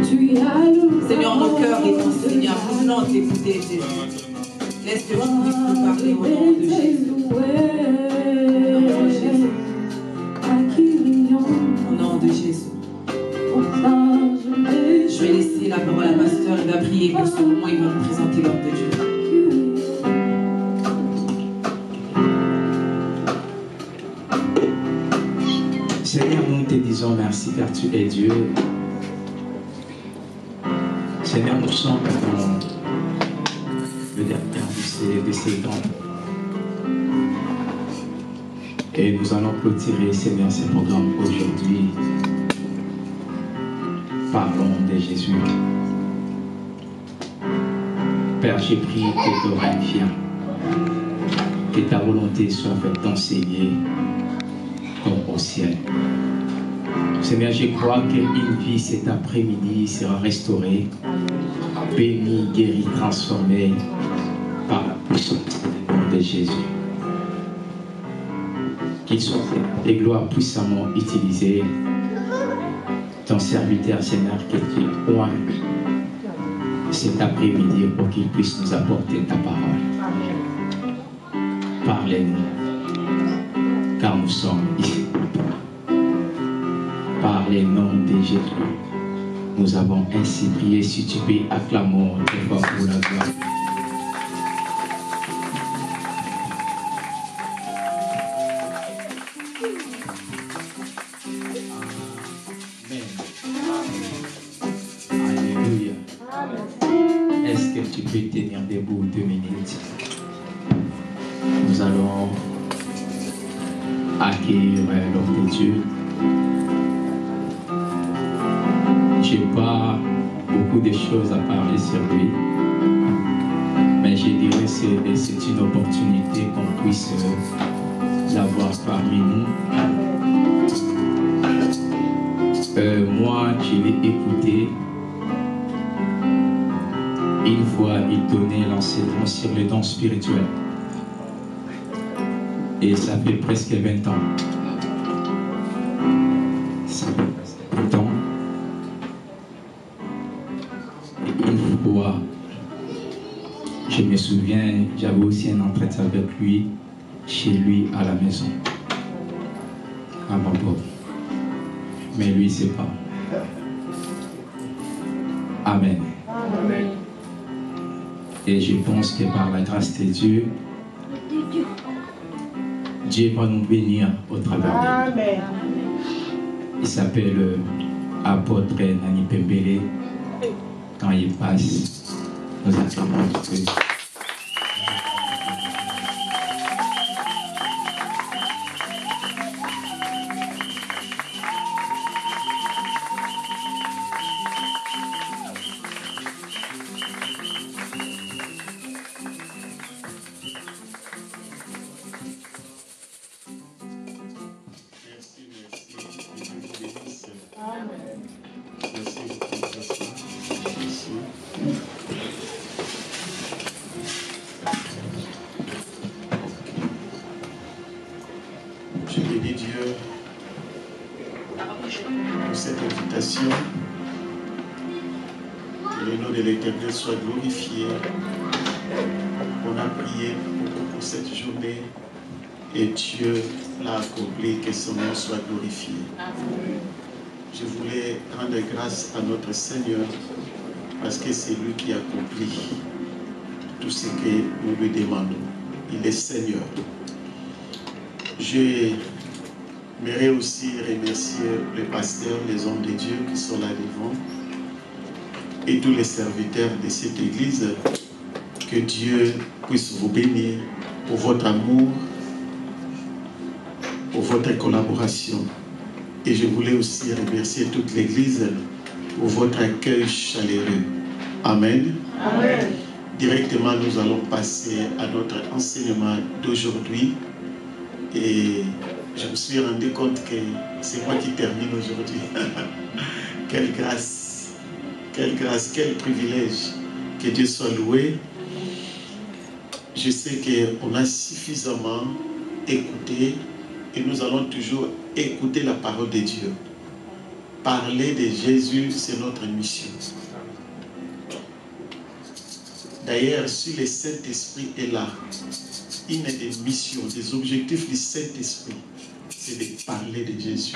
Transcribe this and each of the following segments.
Seigneur, nos cœurs est enseignant, nous venons t'écouter, Jésus. Laisse que tu puisses nous parler au nom de Jésus. Au nom de Jésus. Au nom de Jésus. Je vais laisser la parole à pasteur, il va prier pour ce moment, il va nous présenter l'homme de Dieu. Seigneur, nous te disons merci car tu es Dieu. Seigneur, nous sommes dans le dernier de ces temps. Et nous allons clôturer, Seigneur, ces programmes aujourd'hui. Parlons de Jésus. Père, j'ai prié que tu auras que ta volonté soit faite d'enseigner comme au ciel. Seigneur, je crois qu'une vie cet après-midi sera restaurée, bénie, guérie, transformée par la puissance de Jésus. Qu'il soit des gloires puissamment utilisées. Ton serviteur, Seigneur, que tu oins cet après-midi pour qu'il puisse nous apporter ta parole. Parlez-nous, car nous sommes ici. Par le nom de Jésus, nous avons ainsi prié. Si tu peux, acclamons très fort pour la gloire. Alléluia. Est-ce que tu peux tenir debout 2 minutes? Nous allons accueillir l'homme de Dieu. Je n'ai pas beaucoup de choses à parler sur lui, mais je dirais que c'est une opportunité qu'on puisse l'avoir parmi nous. Moi, je l'ai écouté. Une fois, il donnait l'enseignement sur les dons spirituels. Et ça fait presque 20 ans. Ça fait presque 20 ans. Une fois, je me souviens, j'avais aussi un entretien avec lui, chez lui à la maison, à ma porte. Mais lui, c'est pas. Amen. Amen. Et je pense que par la grâce de Dieu, Dieu va nous bénir au travers de lui. Il s'appelle apôtre Nani Pembele. Quand il passe, nous acclamons Dieu. Je bénis Dieu pour cette invitation. Que le nom de l'Éternel soit glorifié. On a prié pour cette journée et Dieu l'a accompli, que son nom soit glorifié. Je voulais rendre grâce à notre Seigneur parce que c'est lui qui accomplit tout ce que nous lui demandons. Il est Seigneur. J'aimerais aussi remercier les pasteurs, les hommes de Dieu qui sont là devant et tous les serviteurs de cette église. Que Dieu puisse vous bénir pour votre amour, pour votre collaboration. Et je voulais aussi remercier toute l'église pour votre accueil chaleureux. Amen. Amen. Directement, nous allons passer à notre enseignement d'aujourd'hui. Et je me suis rendu compte que c'est moi qui termine aujourd'hui. Quelle grâce, quel privilège. Que Dieu soit loué. Je sais qu'on a suffisamment écouté et nous allons toujours écouter la parole de Dieu. parler de Jésus, c'est notre mission. D'ailleurs, si le Saint-Esprit est là, une des missions, des objectifs du Saint-Esprit, c'est de parler de Jésus.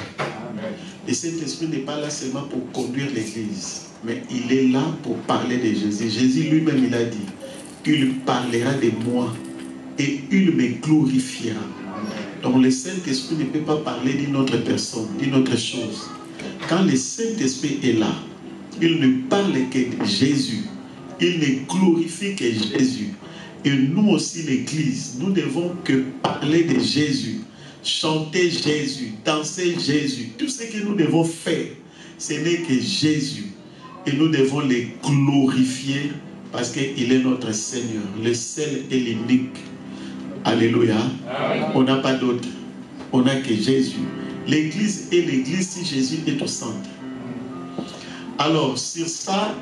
Le Saint-Esprit n'est pas là seulement pour conduire l'Église, mais il est là pour parler de Jésus. Jésus lui-même, il a dit, il parlera de moi et il me glorifiera. Donc le Saint-Esprit ne peut pas parler d'une autre personne, d'une autre chose. Quand le Saint-Esprit est là, il ne parle que de Jésus. Il ne glorifie que Jésus. Et nous aussi, l'Église, nous devons que parler de Jésus, chanter Jésus, danser Jésus. Tout ce que nous devons faire, ce n'est que Jésus. Et nous devons le glorifier parce qu'il est notre Seigneur, le seul et l'unique. Alléluia. On n'a pas d'autre. On n'a que Jésus. L'Église est l'Église si Jésus est au centre. Alors, sur ça,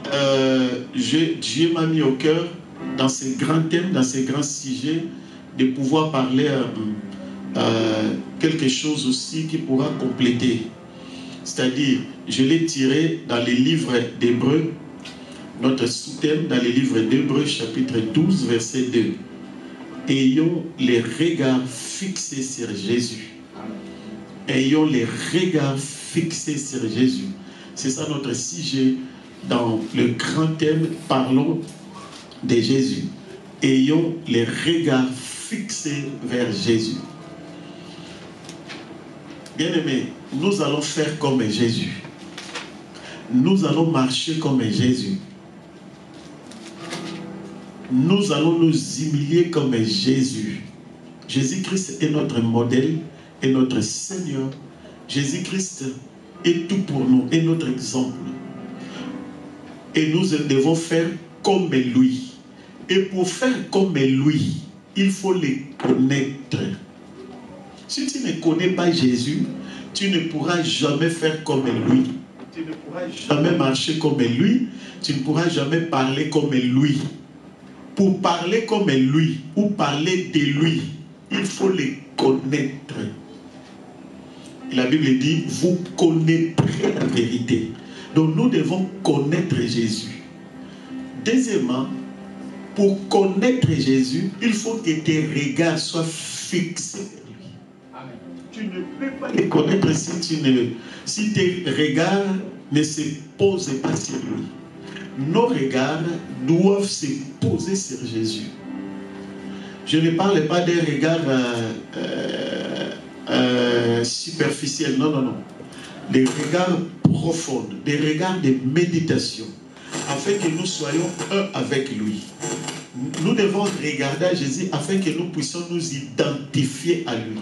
Dieu m'a mis au cœur, dans ces grands thèmes, dans ces grands sujets, de pouvoir parler quelque chose aussi qui pourra compléter. C'est-à-dire, je l'ai tiré dans les livres d'Hébreux, notre sous-thème dans les livres d'Hébreux, chapitre 12, verset 2. Ayons les regards fixés sur Jésus. Ayons les regards fixés sur Jésus. C'est ça notre sujet dans le grand thème, parlons de Jésus. Ayons les regards fixés vers Jésus. Bien-aimés, nous allons faire comme Jésus. Nous allons marcher comme Jésus. Nous allons nous humilier comme Jésus. Jésus-Christ est notre modèle, est notre Seigneur. Jésus-Christ est tout pour nous, est notre exemple. Et nous devons faire comme lui. Et pour faire comme lui, il faut les connaître. Si tu ne connais pas Jésus, tu ne pourras jamais faire comme lui. Tu ne pourras jamais marcher comme lui. Tu ne pourras jamais parler comme lui. Pour parler comme lui ou parler de lui, il faut les connaître. Et la Bible dit, vous connaîtrez la vérité. Donc nous devons connaître Jésus. Deuxièmement, pour connaître Jésus, il faut que tes regards soient fixés sur lui. Amen. Tu ne peux pas les connaître si tes regards ne se posent pas sur lui. Nos regards doivent se poser sur Jésus. Je ne parle pas des regards superficiels, non, non, non. Des regards profonds, des regards de méditation, afin que nous soyons un avec lui. Nous devons regarder à Jésus afin que nous puissions nous identifier à lui,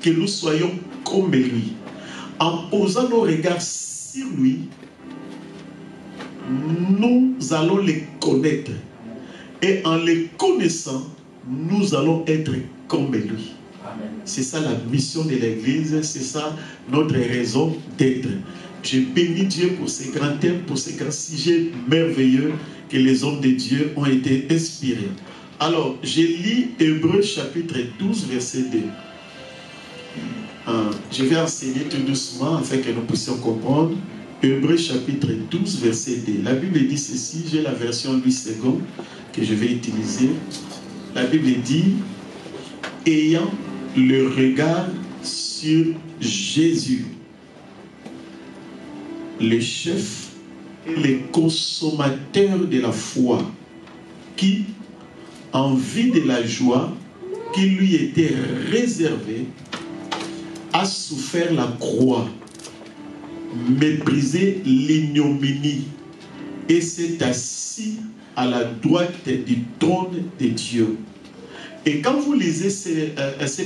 que nous soyons comme lui. En posant nos regards sur lui, nous allons les connaître. Et en les connaissant, nous allons être comme lui. C'est ça la mission de l'Église, c'est ça notre raison d'être. Je bénis Dieu pour ces grands thèmes, pour ces grands sujets merveilleux que les hommes de Dieu ont été inspirés. Alors, je lis Hébreux chapitre 12, verset 2. Je vais enseigner tout doucement afin que nous puissions comprendre. Hébreux chapitre 12, verset 2. La Bible dit ceci, j'ai la version Louis II que je vais utiliser. La Bible dit, ayant le regard sur Jésus, le chef et le consommateur de la foi, qui, en vue de la joie qui lui était réservée, a souffert la croix, méprisé l'ignominie et s'est assis à la droite du trône de Dieu. Et quand vous lisez ces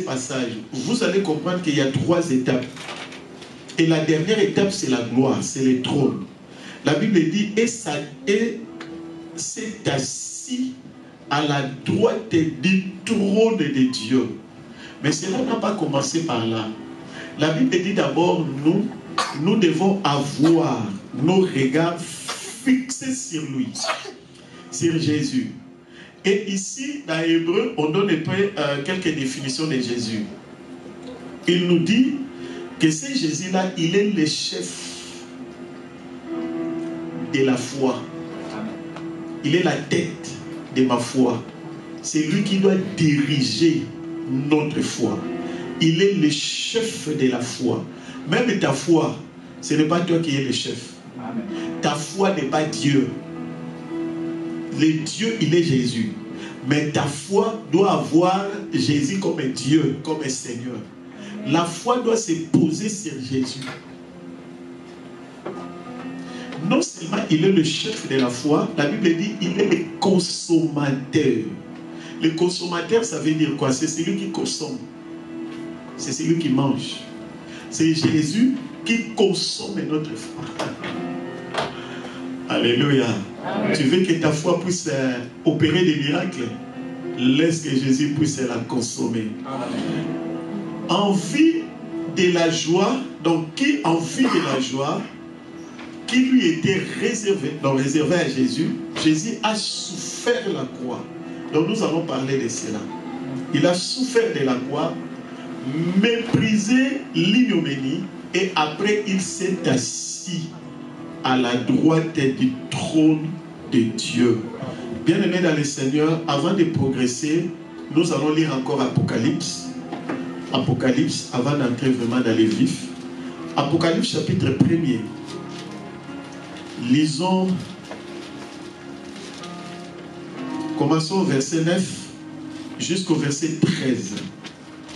passages, vous allez comprendre qu'il y a 3 étapes. Et la dernière étape, c'est la gloire, c'est le trône. La Bible dit, et s'est assis à la droite du trône de Dieu. Mais cela n'a pas commencé par là. La Bible dit d'abord, nous devons avoir nos regards fixés sur lui, sur Jésus. Et ici, dans Hébreu, on donne quelques définitions de Jésus. Il nous dit que ce Jésus-là, il est le chef de la foi. Il est la tête de ma foi. C'est lui qui doit diriger notre foi. Il est le chef de la foi. Même ta foi, ce n'est pas toi qui es le chef. Amen. Ta foi n'est pas Dieu. Le Dieu, il est Jésus. Mais ta foi doit avoir Jésus comme Dieu, comme Seigneur. La foi doit se poser sur Jésus. Non seulement il est le chef de la foi, la Bible dit il est le consommateur. Le consommateur, ça veut dire quoi? C'est celui qui consomme. C'est celui qui mange. C'est Jésus qui consomme notre foi. Alléluia. Amen. Tu veux que ta foi puisse opérer des miracles? Laisse que Jésus puisse la consommer. Amen. Envie de la joie, donc qui envie de la joie qui lui était réservé à Jésus, Jésus a souffert la croix. Donc nous allons parler de cela. Il a souffert de la croix, méprisé l'ignominie, et après il s'est assis à la droite du trône de Dieu. Bien-aimés dans le Seigneur, avant de progresser, nous allons lire encore Apocalypse. Apocalypse, avant d'entrer vraiment dans les vifs. Apocalypse chapitre 1er. Lisons, commençons au verset 9 jusqu'au verset 13.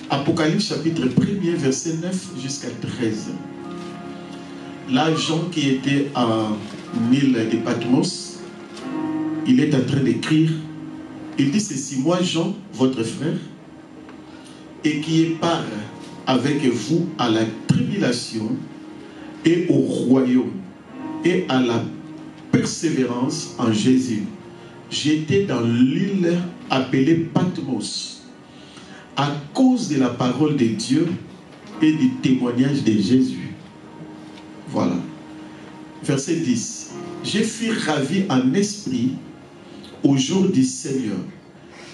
Apocalypse chapitre 1er, verset 9 jusqu'à 13. Là, Jean qui était à l'île de Patmos, il est en train d'écrire. Il dit ceci: moi Jean, votre frère, et qui est part avec vous à la tribulation et au royaume et à la persévérance en Jésus. J'étais dans l'île appelée Patmos à cause de la parole de Dieu et du témoignage de Jésus. Voilà. Verset 10. Je fus ravi en esprit au jour du Seigneur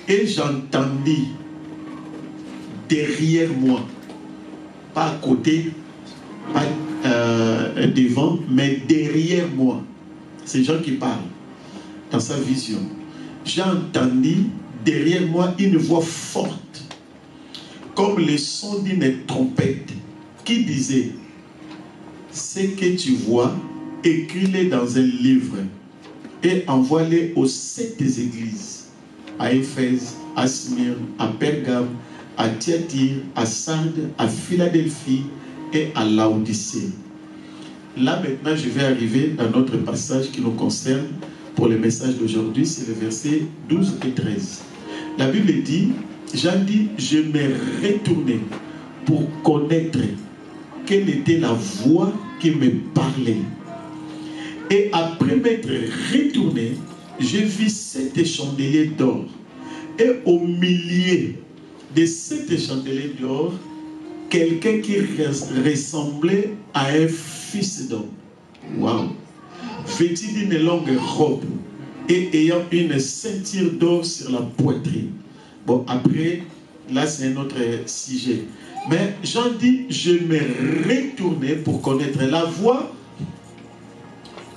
et j'entendis derrière moi, pas à côté, pas devant, mais derrière moi. C'est Jean qui parle dans sa vision. J'ai entendu derrière moi une voix forte, comme le son d'une trompette, qui disait: ce que tu vois, écris-le dans un livre et envoie-le aux 7 églises, à Éphèse, à Smyrne, à Pergame, à Thyatire, à Sardes, à Philadelphie et à Laodicée. Là maintenant je vais arriver dans notre passage qui nous concerne pour le message d'aujourd'hui, c'est le verset 12 et 13. La Bible dit, Jean dit, je me retournais pour connaître quelle était la voix qui me parlait. Et après m'être retourné, j'ai vu 7 chandeliers d'or. Et au milieu de 7 chandeliers d'or, quelqu'un qui ressemblait à un fils d'homme. Waouh! Vêtu d'une longue robe et ayant une ceinture d'or sur la poitrine. Bon, après, là c'est un autre sujet. Mais Jean dit, je me retournais pour connaître la voix.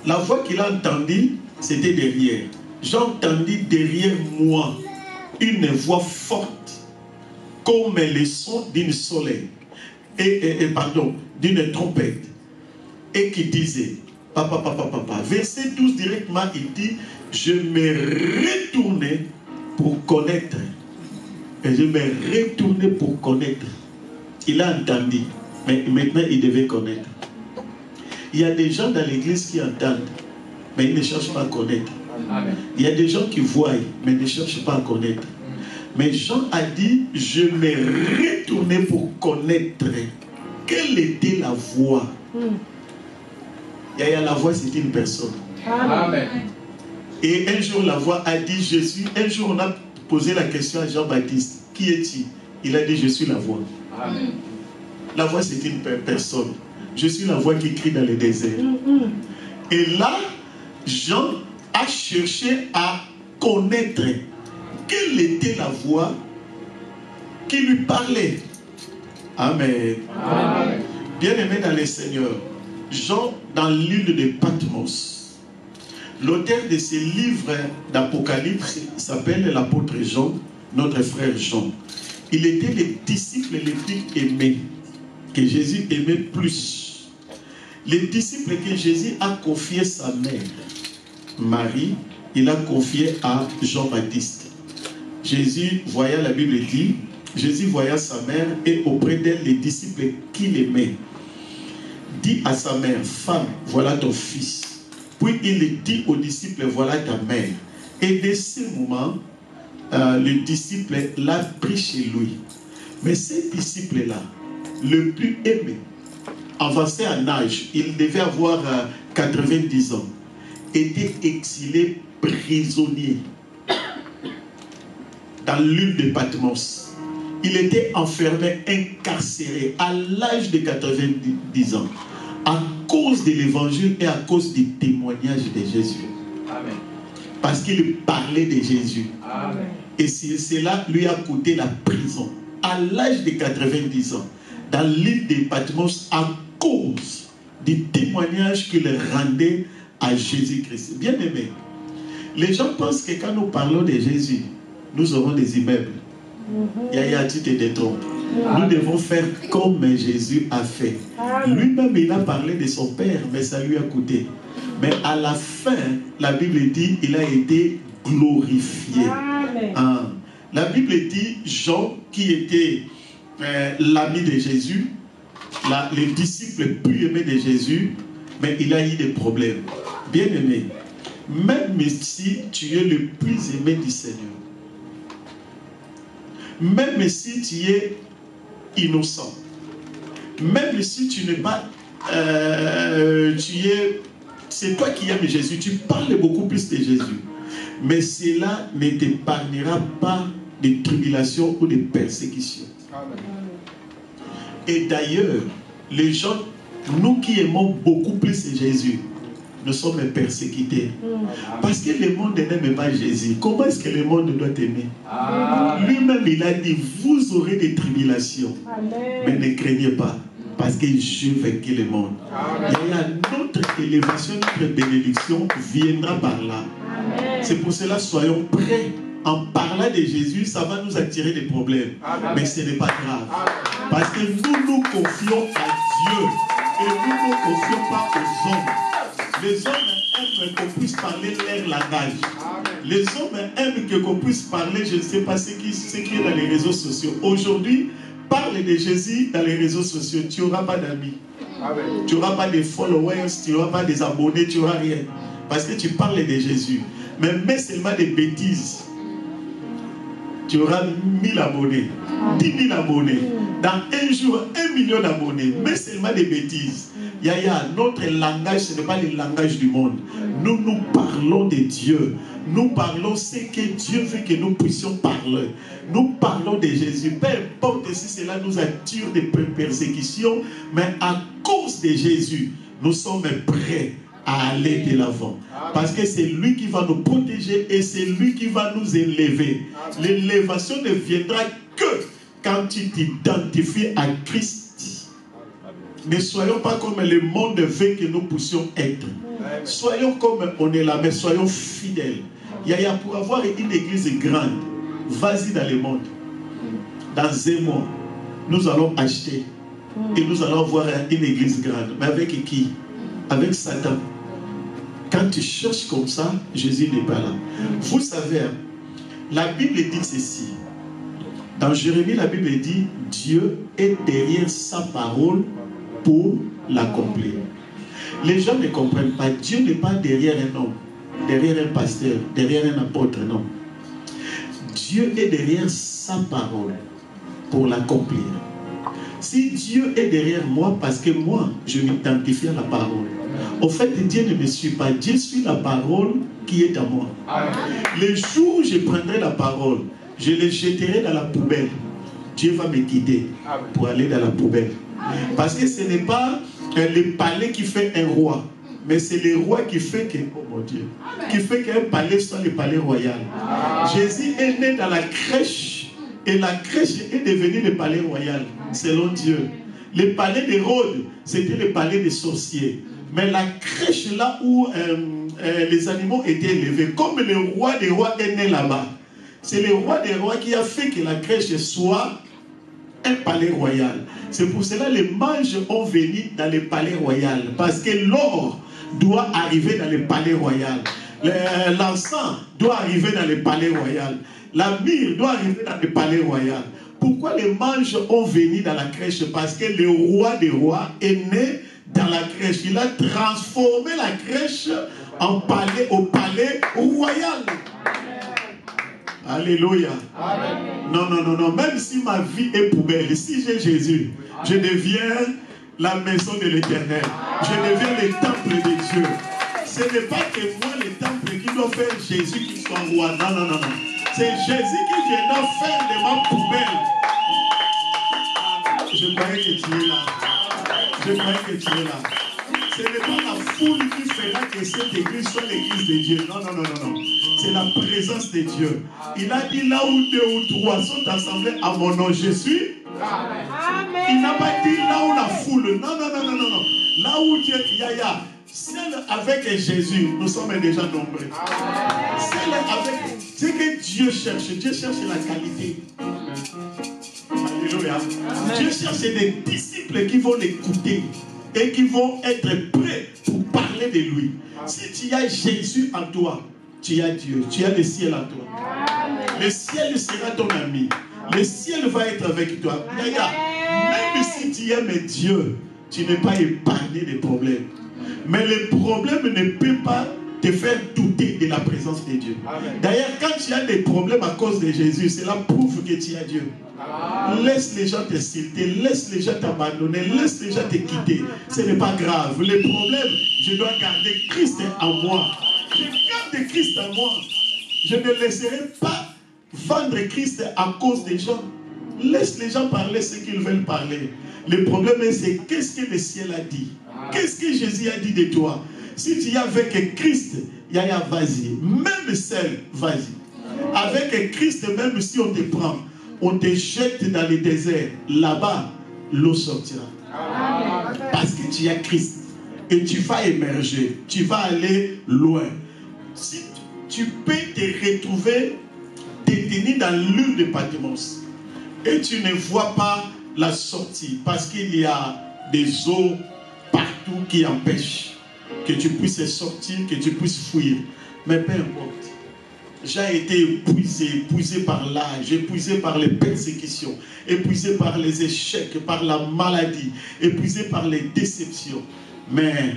La voix qu'il a entendue, c'était derrière. J'entendis derrière moi une voix forte, comme le son d'une soleil, d'une trompette, et qui disait, papa, verset 12 directement, il dit, je me retournais pour connaître. Et je me retournais pour connaître. Il a entendu, mais maintenant il devait connaître. Il y a des gens dans l'église qui entendent, mais ils ne cherchent pas à connaître. Amen. Il y a des gens qui voient, mais ne cherchent pas à connaître. Mais Jean a dit, je me retournais pour connaître quelle était la voix. La voix, c'est une personne. Amen. Et un jour, la voix a dit, je suis. Un jour, on a posé la question à Jean-Baptiste, qui es-tu? Il a dit, je suis la voix. Amen. La voix, c'est une personne. Je suis la voix qui crie dans le désert. Et là, Jean a cherché à connaître quelle était la voix qui lui parlait. Amen. Amen. Bien-aimé dans le Seigneur, Jean, dans l'île de Patmos, L'auteur de ce livre d'Apocalypse s'appelle l'apôtre Jean, notre frère Jean. Il était le disciple le plus aimé, que Jésus aimait plus. Le disciple que Jésus a confié sa mère, Marie, il a confié à Jean-Baptiste. Jésus voyait, la Bible dit, Jésus voyait sa mère et auprès d'elle les disciples qu'il aimait. Dit à sa mère, femme, voilà ton fils. Puis il dit aux disciples, voilà ta mère. Et de ce moment, le disciple l'a pris chez lui. Mais ce disciple-là, le plus aimé, avancé en âge, il devait avoir 90 ans, était exilé prisonnier dans l'île de Patmos. Il était enfermé, incarcéré à l'âge de 90 ans à cause de l'évangile et à cause du témoignage de Jésus. Amen. Parce qu'il parlait de Jésus. Amen. Et cela lui a coûté la prison à l'âge de 90 ans dans l'île de Patmos à cause du témoignage qu'il rendait à Jésus-Christ. Bien aimé, les gens pensent que quand nous parlons de Jésus, nous aurons des immeubles. Yaya, tu te détrompes. Nous devons faire comme Jésus a fait. Lui-même, il a parlé de son Père, mais ça lui a coûté. Mais à la fin, la Bible dit, il a été glorifié. Hein? La Bible dit, Jean, qui était l'ami de Jésus, le disciple plus aimé de Jésus, mais il a eu des problèmes. Bien aimé, même si tu es le plus aimé du Seigneur, même si tu es innocent, même si tu n'es pas, c'est toi qui aimes Jésus, tu parles beaucoup plus de Jésus, mais cela ne t'épargnera pas de tribulations ou de persécutions. Amen. Et d'ailleurs, les gens, nous qui aimons beaucoup plus Jésus, nous sommes persécutés. Parce que le monde n'aime pas Jésus. Comment est-ce que le monde doit aimer? Lui-même, il a dit, vous aurez des tribulations. Amen. Mais ne craignez pas. Parce que je vaincu le monde. Amen. Il y a notre élévation, notre bénédiction viendra par là. C'est pour cela, soyons prêts. En parlant de Jésus, ça va nous attirer des problèmes. Amen. Mais ce n'est pas grave. Amen. Parce que nous nous confions à Dieu. Et nous ne nous confions pas aux hommes. Les hommes aiment qu'on puisse parler leur langage. Les hommes aiment qu'on puisse parler, je ne sais pas ce qui est dans les réseaux sociaux. Aujourd'hui, parle de Jésus dans les réseaux sociaux. Tu n'auras pas d'amis. Tu n'auras pas de followers, tu n'auras pas des abonnés, tu n'auras rien. Parce que tu parles de Jésus. Mais mets seulement des bêtises. Tu auras 1000 abonnés, 10 000 abonnés. Dans un jour, 1 million d'abonnés. Mais seulement des bêtises. Yaya, notre langage, ce n'est pas le langage du monde. Nous parlons de Dieu. Nous parlons ce que Dieu veut que nous puissions parler. Nous parlons de Jésus. Peu importe si cela nous attire des persécutions, mais à cause de Jésus, nous sommes prêts à aller de l'avant. Parce que c'est lui qui va nous protéger et c'est lui qui va nous élever. L'élévation ne viendra que quand tu t'identifies à Christ. Ne soyons pas comme le monde veut que nous puissions être. Soyons comme on est là, mais soyons fidèles. Yaya, pour avoir une église grande, vas-y dans le monde. Dans un mois, nous allons acheter et nous allons avoir une église grande. Mais avec qui? Avec Satan. Quand tu cherches comme ça, Jésus n'est pas là. Vous savez, la Bible dit ceci. Dans Jérémie, la Bible dit, Dieu est derrière sa parole pour l'accomplir. Les gens ne comprennent pas. Dieu n'est pas derrière un homme, derrière un pasteur, derrière un apôtre, non. Dieu est derrière sa parole pour l'accomplir. Si Dieu est derrière moi, parce que moi, je m'identifie à la parole. Au fait, Dieu ne me suit pas. Dieu suit la parole qui est à moi. Le jour où je prendrai la parole, je le jetterai dans la poubelle. Dieu va me guider pour aller dans la poubelle. Parce que ce n'est pas le palais qui fait un roi, mais c'est le roi qui fait que, oh mon Dieu, qui fait qu'un palais soit le palais royal. Jésus est né dans la crèche et la crèche est devenue le palais royal, selon Dieu. Le palais d'Hérode, c'était le palais des sorciers. Mais la crèche là où les animaux étaient élevés. Comme le roi des rois est né là-bas, c'est le roi des rois qui a fait que la crèche soit un palais royal. C'est pour cela que les mages ont venu dans le palais royal. Parce que l'or doit arriver dans le palais royal. L'encens doit arriver dans le palais royal. La myrrhe doit arriver dans le palais royal. Pourquoi les mages ont venu dans la crèche? Parce que le roi des rois est né dans la crèche. Il a transformé la crèche en palais, au palais royal. Alléluia. Non, non, non, non. Même si ma vie est poubelle, si j'ai Jésus, je deviens la maison de l'Éternel. Je deviens le temple de Dieu. Ce n'est pas que moi, le temple, qui doit faire Jésus qui soit roi. Non, non, non, non. C'est Jésus qui viendra faire de ma poubelle. Je croyais que tu es là. Je croyais que tu es là. Ce n'est pas la foule qui fera que cette église soit l'église de Dieu. Non, non, non, non, non. C'est la présence de Dieu. Il a dit là où 2 ou 3 sont assemblés à mon nom, je suis. Amen. Il n'a pas dit là où la foule. Non, non, non, non, non, non. Là où Dieu, Yaya, seul avec Jésus, nous sommes déjà nombreux. Seul avec. C'est que Dieu cherche. Dieu cherche la qualité. Alléluia. Dieu cherche des disciples qui vont l'écouter et qui vont être prêts pour parler de lui. Si tu as Jésus en toi, tu as Dieu, tu as le ciel en toi. Le ciel sera ton ami. Le ciel va être avec toi. Regarde, même si tu aimes Dieu, tu n'es pas épargné des problèmes. Mais le problème ne peut pas te faire douter de la présence de Dieu. D'ailleurs, quand tu as des problèmes à cause de Jésus, cela prouve que tu as Dieu. Laisse les gens t'insulter, laisse les gens t'abandonner, laisse les gens te quitter. Ce n'est pas grave. Le problème, je dois garder Christ en moi. Je garde Christ en moi. Je ne laisserai pas vendre Christ à cause des gens. Laisse les gens parler ce qu'ils veulent parler. Le problème, c'est qu'est-ce que le ciel a dit? Qu'est-ce que Jésus a dit de toi? Si tu es avec Christ, Yaya, vas-y. Même seul, vas-y. Avec Christ, même si on te prend, on te jette dans le désert, là-bas, l'eau sortira. Parce que tu as Christ. Et tu vas émerger. Tu vas aller loin. Si tu peux te retrouver détenu dans l'huile de Patmos et tu ne vois pas la sortie parce qu'il y a des eaux partout qui empêchent que tu puisses sortir, que tu puisses fuir. Mais peu importe. J'ai été épuisé par l'âge, épuisé par les persécutions, épuisé par les échecs, par la maladie, épuisé par les déceptions. Mais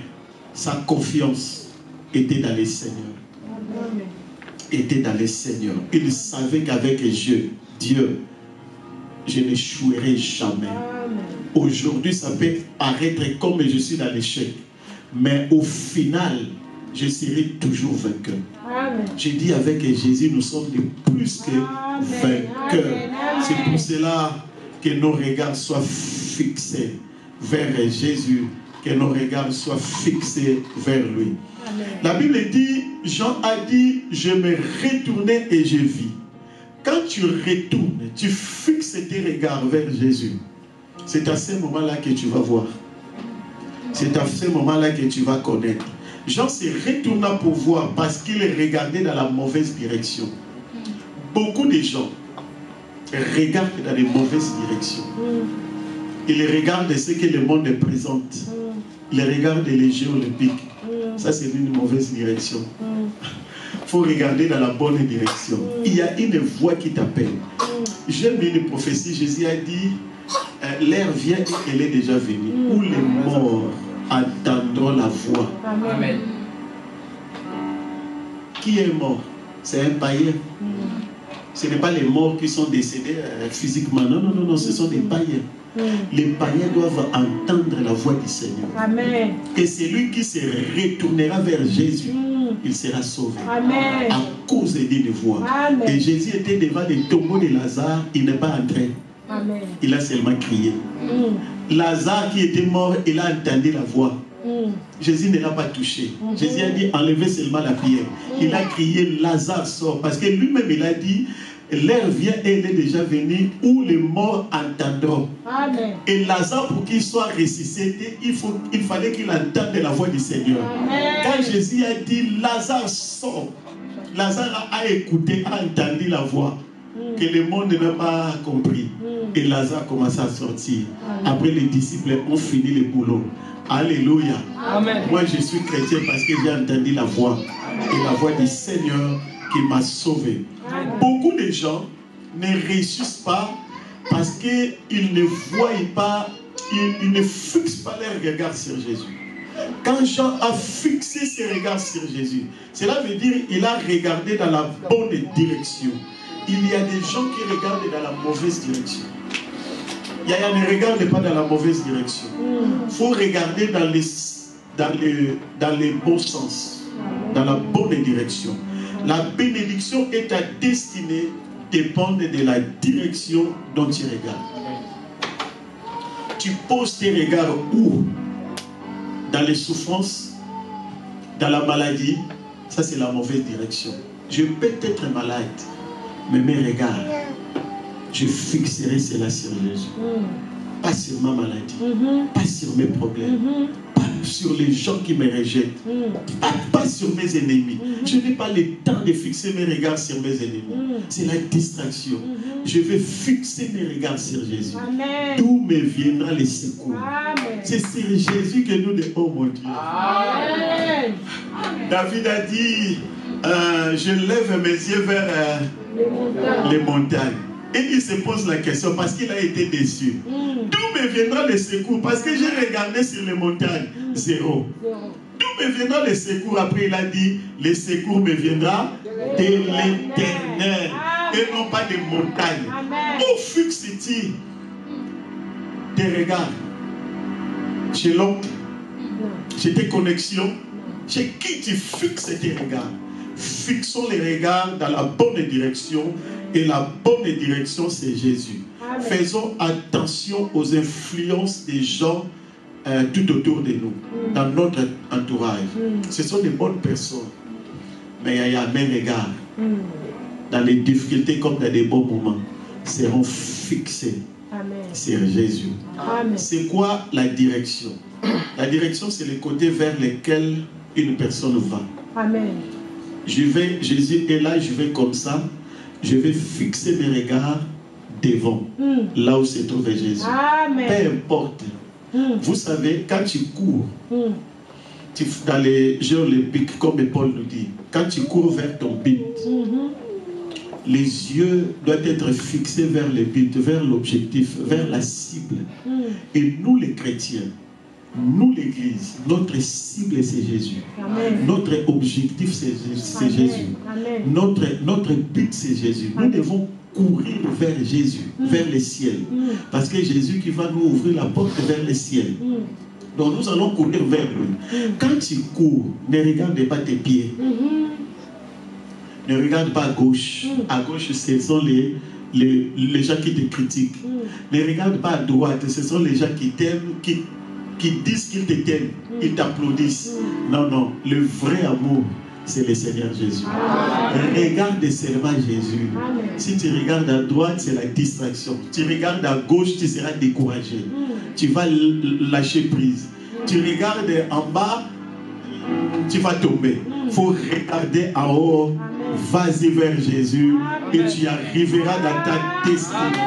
sa confiance était dans le Seigneur. Était dans le Seigneur. Il savait qu'avec Dieu, je n'échouerai jamais. Aujourd'hui, ça peut paraître comme je suis dans l'échec. Mais au final, je serai toujours vainqueur. J'ai dit avec Jésus, nous sommes de plus que vainqueurs. C'est pour cela que nos regards soient fixés vers Jésus, que nos regards soient fixés vers lui. Amen. La Bible dit, Jean a dit, je me retournais et je vis. Quand tu retournes, tu fixes tes regards vers Jésus. C'est à ce moment-là que tu vas voir. C'est à ce moment-là que tu vas connaître. Jean se retourna pour voir parce qu'il regardait dans la mauvaise direction. Beaucoup de gens regardent dans les mauvaises directions. Ils regardent ce que le monde présente. Ils regardent les Jeux olympiques. Ça, c'est une mauvaise direction. Il faut regarder dans la bonne direction. Il y a une voix qui t'appelle. J'aime une prophétie. Jésus a dit, l'heure vient et elle est déjà venue. Où les morts entendront la voix. Amen. Qui est mort? C'est un païen. Ce n'est pas les morts qui sont décédés physiquement. Non, non, non, non, ce sont des païens. Les païens doivent entendre la voix du Seigneur. Amen. Et celui qui se retournera vers Jésus, il sera sauvé. Amen. À cause d'une voix. Amen. Et Jésus était devant les tombeaux de Lazare, il n'est pas entré. Amen. Il a seulement crié. Lazare qui était mort, il a entendu la voix. Jésus ne l'a pas touché. Jésus a dit enlevez seulement la pierre. Il a crié Lazare sort. Parce que lui-même il a dit l'heure vient et elle est déjà venue où les morts entendront. Amen. Et Lazare, pour qu'il soit ressuscité, il fallait qu'il entende la voix du Seigneur. Amen. Quand Jésus a dit Lazare sort, Lazare a écouté, a entendu la voix que le monde n'a pas compris. Et Lazare commence à sortir. Après, les disciples ont fini le boulot. Alléluia. Amen. Moi, je suis chrétien parce que j'ai entendu la voix. Et la voix du Seigneur qui m'a sauvé. Beaucoup de gens ne réussissent pas parce qu'ils ne voient pas, ils ne fixent pas leur regard sur Jésus. Quand Jean a fixé ses regards sur Jésus, cela veut dire qu'il a regardé dans la bonne direction. Il y a des gens qui regardent dans la mauvaise direction. Il ne regarde pas dans la mauvaise direction. Il faut regarder dans les bons sens, dans la bonne direction. La bénédiction et ta destinée dépendent de la direction dont tu regardes. Tu poses tes regards où? Dans les souffrances, dans la maladie, ça c'est la mauvaise direction. Je peux être malade, mais mes regards, je fixerai cela sur Jésus. Pas sur ma maladie, pas sur mes problèmes, pas sur les gens qui me rejettent, pas sur mes ennemis. Je n'ai pas le temps de fixer mes regards sur mes ennemis. C'est la distraction. Je vais fixer mes regards sur Jésus. D'où me viendra le secours. C'est sur Jésus que nous devons, oh mon Dieu. Amen. David a dit, je lève mes yeux vers les montagnes. Et il se pose la question parce qu'il a été déçu. D'où me viendra le secours? Parce que j'ai regardé sur les montagnes. Zéro. D'où me viendra le secours? Après il a dit, le secours me viendra de l'Éternel et non pas des montagnes. Où fixes-tu tes regards? Chez l'oncle? Chez tes connexions? Chez qui tu fixes tes regards? Fixons les regards dans la bonne direction. Et la bonne direction, c'est Jésus. Amen. Faisons attention aux influences des gens tout autour de nous, dans notre entourage. Ce sont des bonnes personnes. Mais il y a mes regards, dans les difficultés comme dans les bons moments, seront fixés sur Jésus. C'est quoi la direction? La direction, c'est le côté vers lequel une personne va. Amen. Jésus est là, je vais comme ça. Je vais fixer mes regards devant, là où se trouve Jésus. Amen. Peu importe. Vous savez, quand tu cours, dans les Jeux olympiques, comme Paul nous dit, quand tu cours vers ton but, les yeux doivent être fixés vers le but, vers l'objectif, vers la cible. Et nous les chrétiens, nous l'église, notre cible c'est Jésus. Amen. Notre objectif c'est Jésus. Amen. Notre but c'est Jésus. Amen. Nous devons courir vers Jésus, vers le ciel. Parce que Jésus qui va nous ouvrir la porte vers le ciel. Donc nous allons courir vers lui. Quand tu cours, ne regarde pas tes pieds. Ne regarde pas à gauche. À gauche, ce sont les gens qui te critiquent. Ne regarde pas à droite. Ce sont les gens qui t'aiment, qui disent qu'ils t'aiment, ils t'applaudissent. Non, non, le vrai amour, c'est le Seigneur Jésus. Regarde seulement Jésus. Si tu regardes à droite, c'est la distraction. Tu regardes à gauche, tu seras découragé. Tu vas lâcher prise. Tu regardes en bas, tu vas tomber. Il faut regarder en haut. Vas-y vers Jésus et tu arriveras dans ta destinée.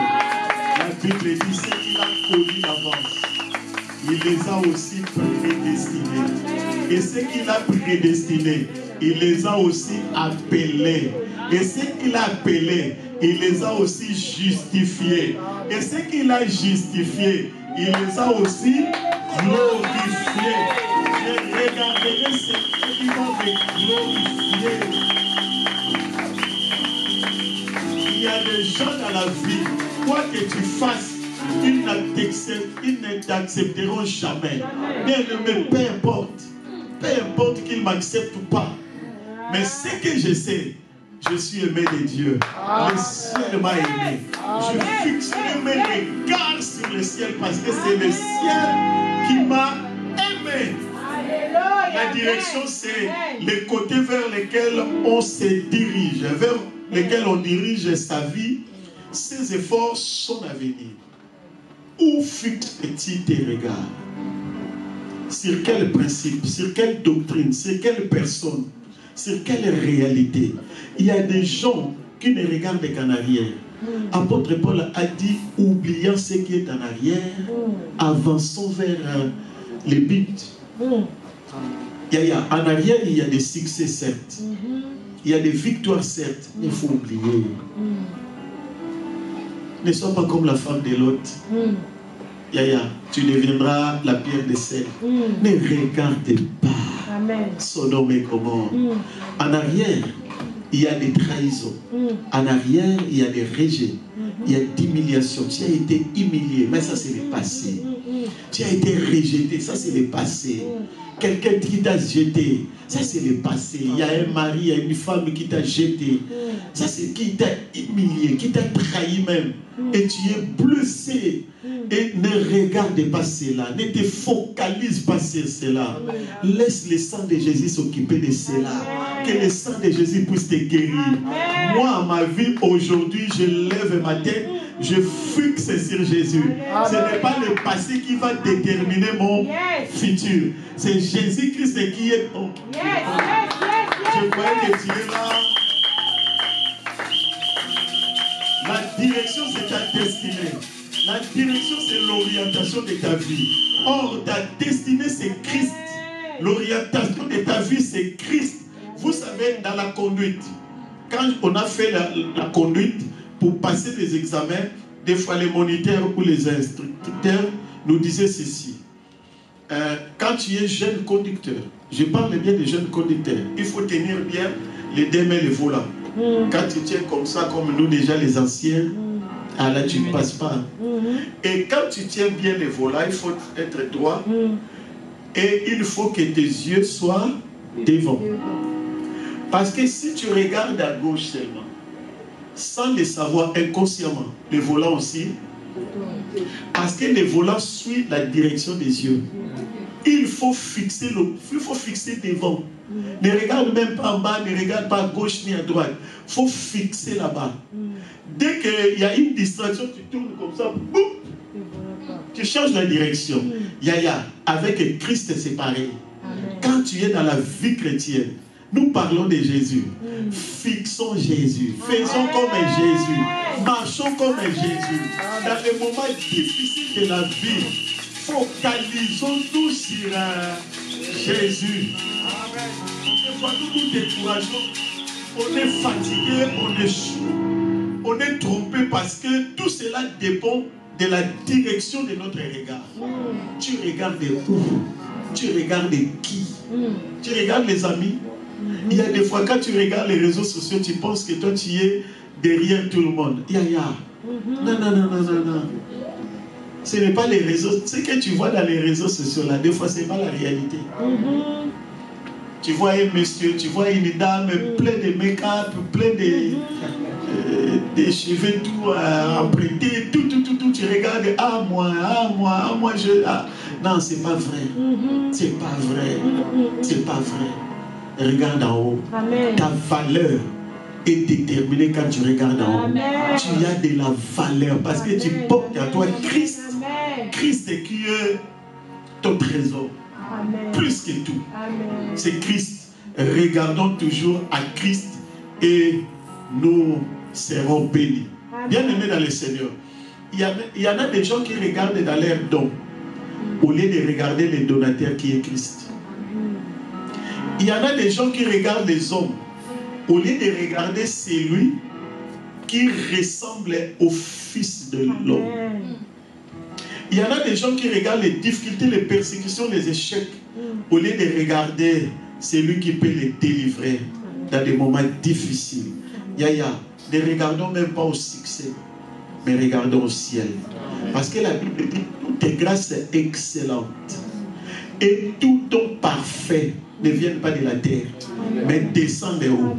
La Bible dit ce qu'il a connu d'avance. Il les a aussi prédestinés. Et ce qu'il a prédestinés, il les a aussi appelés. Et ce qu'il a appelés, il les a aussi justifiés. Et ce qu'il a justifiés, il les a aussi glorifiés. Je regarderai ce qui va me glorifier. Il y a des gens dans la vie, quoi que tu fasses, ils ne t'accepteront jamais. Mais peu importe qu'ils m'acceptent ou pas. Mais ce que je sais, je suis aimé de Dieu. Le ciel m'a aimé. Je fixerai mes regards sur le ciel parce que c'est le ciel qui m'a aimé. La direction, c'est le côté vers lequel on se dirige. lesquels on dirige sa vie, ces efforts sont à venir. Où fixes-tu tes regards? Sur quel principe? Sur quelle doctrine? Sur quelle personne? Sur quelle réalité? Il y a des gens qui ne regardent qu'en arrière. Apôtre Paul a dit, oubliant ce qui est en arrière, avançons vers les buts. En arrière, il y a des succès, certes. Il y a des victoires, certes. Il faut oublier. Ne sois pas comme la femme de Lot. Tu deviendras la pierre de sel. Ne regarde pas Sodome et Gomorrhe. En arrière, il y a des trahisons. En arrière, il y a des rejets. Il y a d'humiliation. Tu as été humilié, mais ça c'est le passé. Tu as été rejeté, ça c'est le passé. Quelqu'un qui t'a jeté, ça c'est le passé. Il y a un mari, il y a une femme qui t'a jeté. Ça c'est qui t'a humilié, qui t'a trahi même. Et tu es blessé. Et ne regarde pas cela. Ne te focalise pas sur cela. Laisse le sang de Jésus s'occuper de cela. Que le sang de Jésus puisse te guérir. Moi, à ma vie, aujourd'hui, je lève ma tête. Je fixe sur Jésus. Ce n'est pas le passé qui va déterminer mon futur. C'est Jésus-Christ qui est mon futur. Je croyais que tu es là. La direction, c'est ta destinée. La direction, c'est l'orientation de ta vie. Or, ta destinée, c'est Christ. L'orientation de ta vie, c'est Christ. Vous savez, dans la conduite, quand on a fait la conduite, pour passer les examens, des fois les moniteurs ou les instructeurs nous disaient ceci. Quand tu es jeune conducteur, je parle bien des jeunes conducteurs, il faut tenir bien les deux mains, le volant. Quand tu tiens comme ça, comme nous déjà les anciens, là tu ne passes pas. Et quand tu tiens bien le volant, il faut être droit. Et il faut que tes yeux soient devant. Parce que si tu regardes à gauche seulement, sans le savoir inconsciemment, le volant aussi, parce que le volant suit la direction des yeux. Il faut fixer devant. Ne regarde même pas en bas, ne regarde pas à gauche ni à droite. Il faut fixer là-bas. Dès qu'il y a une distraction, tu tournes comme ça, boum, tu changes la direction. Avec Christ, c'est pareil. Quand tu es dans la vie chrétienne, nous parlons de Jésus. Fixons Jésus. Faisons comme Jésus. Marchons comme Jésus. Dans les moments difficiles de la vie, focalisons-nous sur Jésus. Des fois, nous nous décourageons. On est fatigué, on échoue. On est trompé parce que tout cela dépend de la direction de notre regard. Tu regardes où? Tu regardes qui? Tu regardes les amis? Il y a des fois, quand tu regardes les réseaux sociaux, tu penses que toi, tu es derrière tout le monde. Non. Ce n'est pas les réseaux. Ce que tu vois dans les réseaux sociaux, là, des fois, ce n'est pas la réalité. Tu vois un monsieur, tu vois une dame plein de make-up, plein de cheveux tout empruntés, tout. Tu regardes, moi, je... Non, c'est pas vrai. C'est pas vrai. C'est pas vrai. Regarde en haut. Amen. Ta valeur est déterminée quand tu regardes en haut. Amen. Tu as de la valeur parce que tu portes à toi Christ. Amen. Christ qui est ton trésor. Amen. Plus que tout. C'est Christ. Regardons toujours à Christ et nous serons bénis. Bien-aimés dans le Seigneur, il y en a des gens qui regardent dans leurs dons au lieu de regarder les donateurs qui est Christ. Il y en a des gens qui regardent les hommes au lieu de regarder celui qui ressemble au Fils de l'homme. Il y en a des gens qui regardent les difficultés, les persécutions, les échecs au lieu de regarder celui qui peut les délivrer dans des moments difficiles. Ne regardons même pas au succès, mais regardons au ciel. Parce que la Bible dit toute grâce est excellente et tout don parfait ne viennent pas de la terre, mais descendent de haut.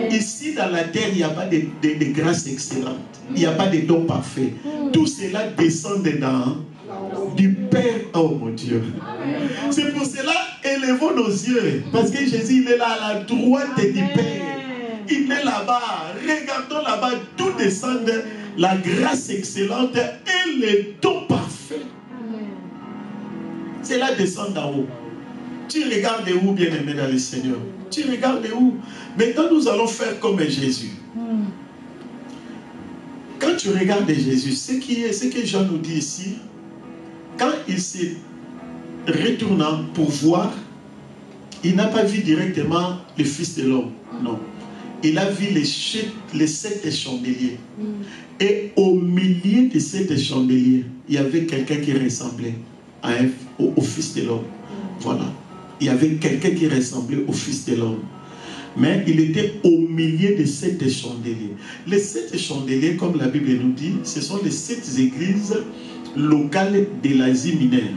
Ici, dans la terre, il n'y a pas de grâce excellente. Il n'y a pas de don parfait. Tout cela descend du Père. Oh mon Dieu. C'est pour cela, élevons nos yeux. Parce que Jésus, il est là à la droite du Père. Il est là-bas. Regardons là-bas, tout descend, la grâce excellente et les dons parfaits. C'est là descend d'en haut. Tu regardes où, bien-aimé dans le Seigneur? Tu regardes où? Maintenant, nous allons faire comme Jésus. Quand tu regardes Jésus, ce que Jean nous dit ici, quand il s'est retournant pour voir, il n'a pas vu directement le Fils de l'homme. Non. Il a vu les 7 chandeliers. Et au milieu de 7 chandeliers, il y avait quelqu'un qui ressemblait au Fils de l'homme. Voilà. Il y avait quelqu'un qui ressemblait au Fils de l'homme. Mais il était au milieu de 7 chandeliers. Les 7 chandeliers, comme la Bible nous dit, ce sont les 7 églises locales de l'Asie mineure.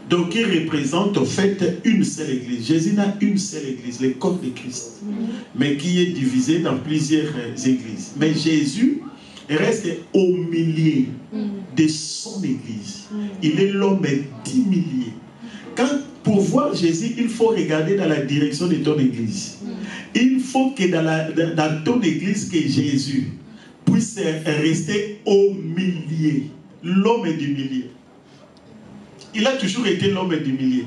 Donc, ils représentent en fait une seule église. Jésus n'a une seule église, le corps de Christ, mais qui est divisé dans plusieurs églises. Mais Jésus reste au milieu de son église. Il est l'homme 10 milliers. Pour voir Jésus, il faut regarder dans la direction de ton église. Il faut que dans ton église, que Jésus puisse rester au milieu. L'homme du milieu. Il a toujours été l'homme du milieu.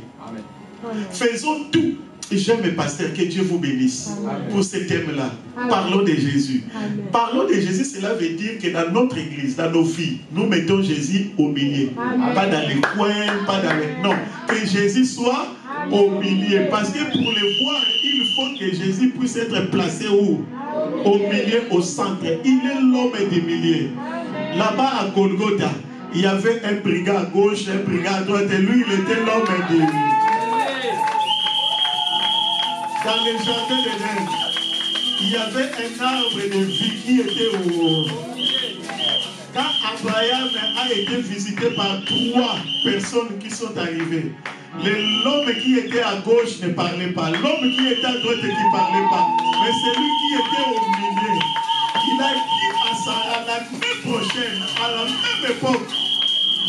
Faisons tout. J'aime, pasteur, que Dieu vous bénisse. Amen. Pour ce thème-là. Parlons de Jésus. Amen. Parlons de Jésus, cela veut dire que dans notre église, dans nos vies, nous mettons Jésus au milieu. Amen. Pas dans les coins, pas dans les... Non, que Jésus soit au milieu. Parce que pour le voir, il faut que Jésus puisse être placé où? Au milieu, au centre. Il est l'homme du milieu. Là-bas à Golgotha, il y avait un brigand à gauche, un brigand à droite, et lui, il était l'homme du milieu. Dans le jardin d'Éden, il y avait un arbre de vie qui était au haut. Quand Abraham a été visité par 3 personnes qui sont arrivées, l'homme qui était à gauche ne parlait pas, l'homme qui était à droite ne parlait pas, mais celui qui était au milieu, il a dit à Sarah, la nuit prochaine, à la même époque,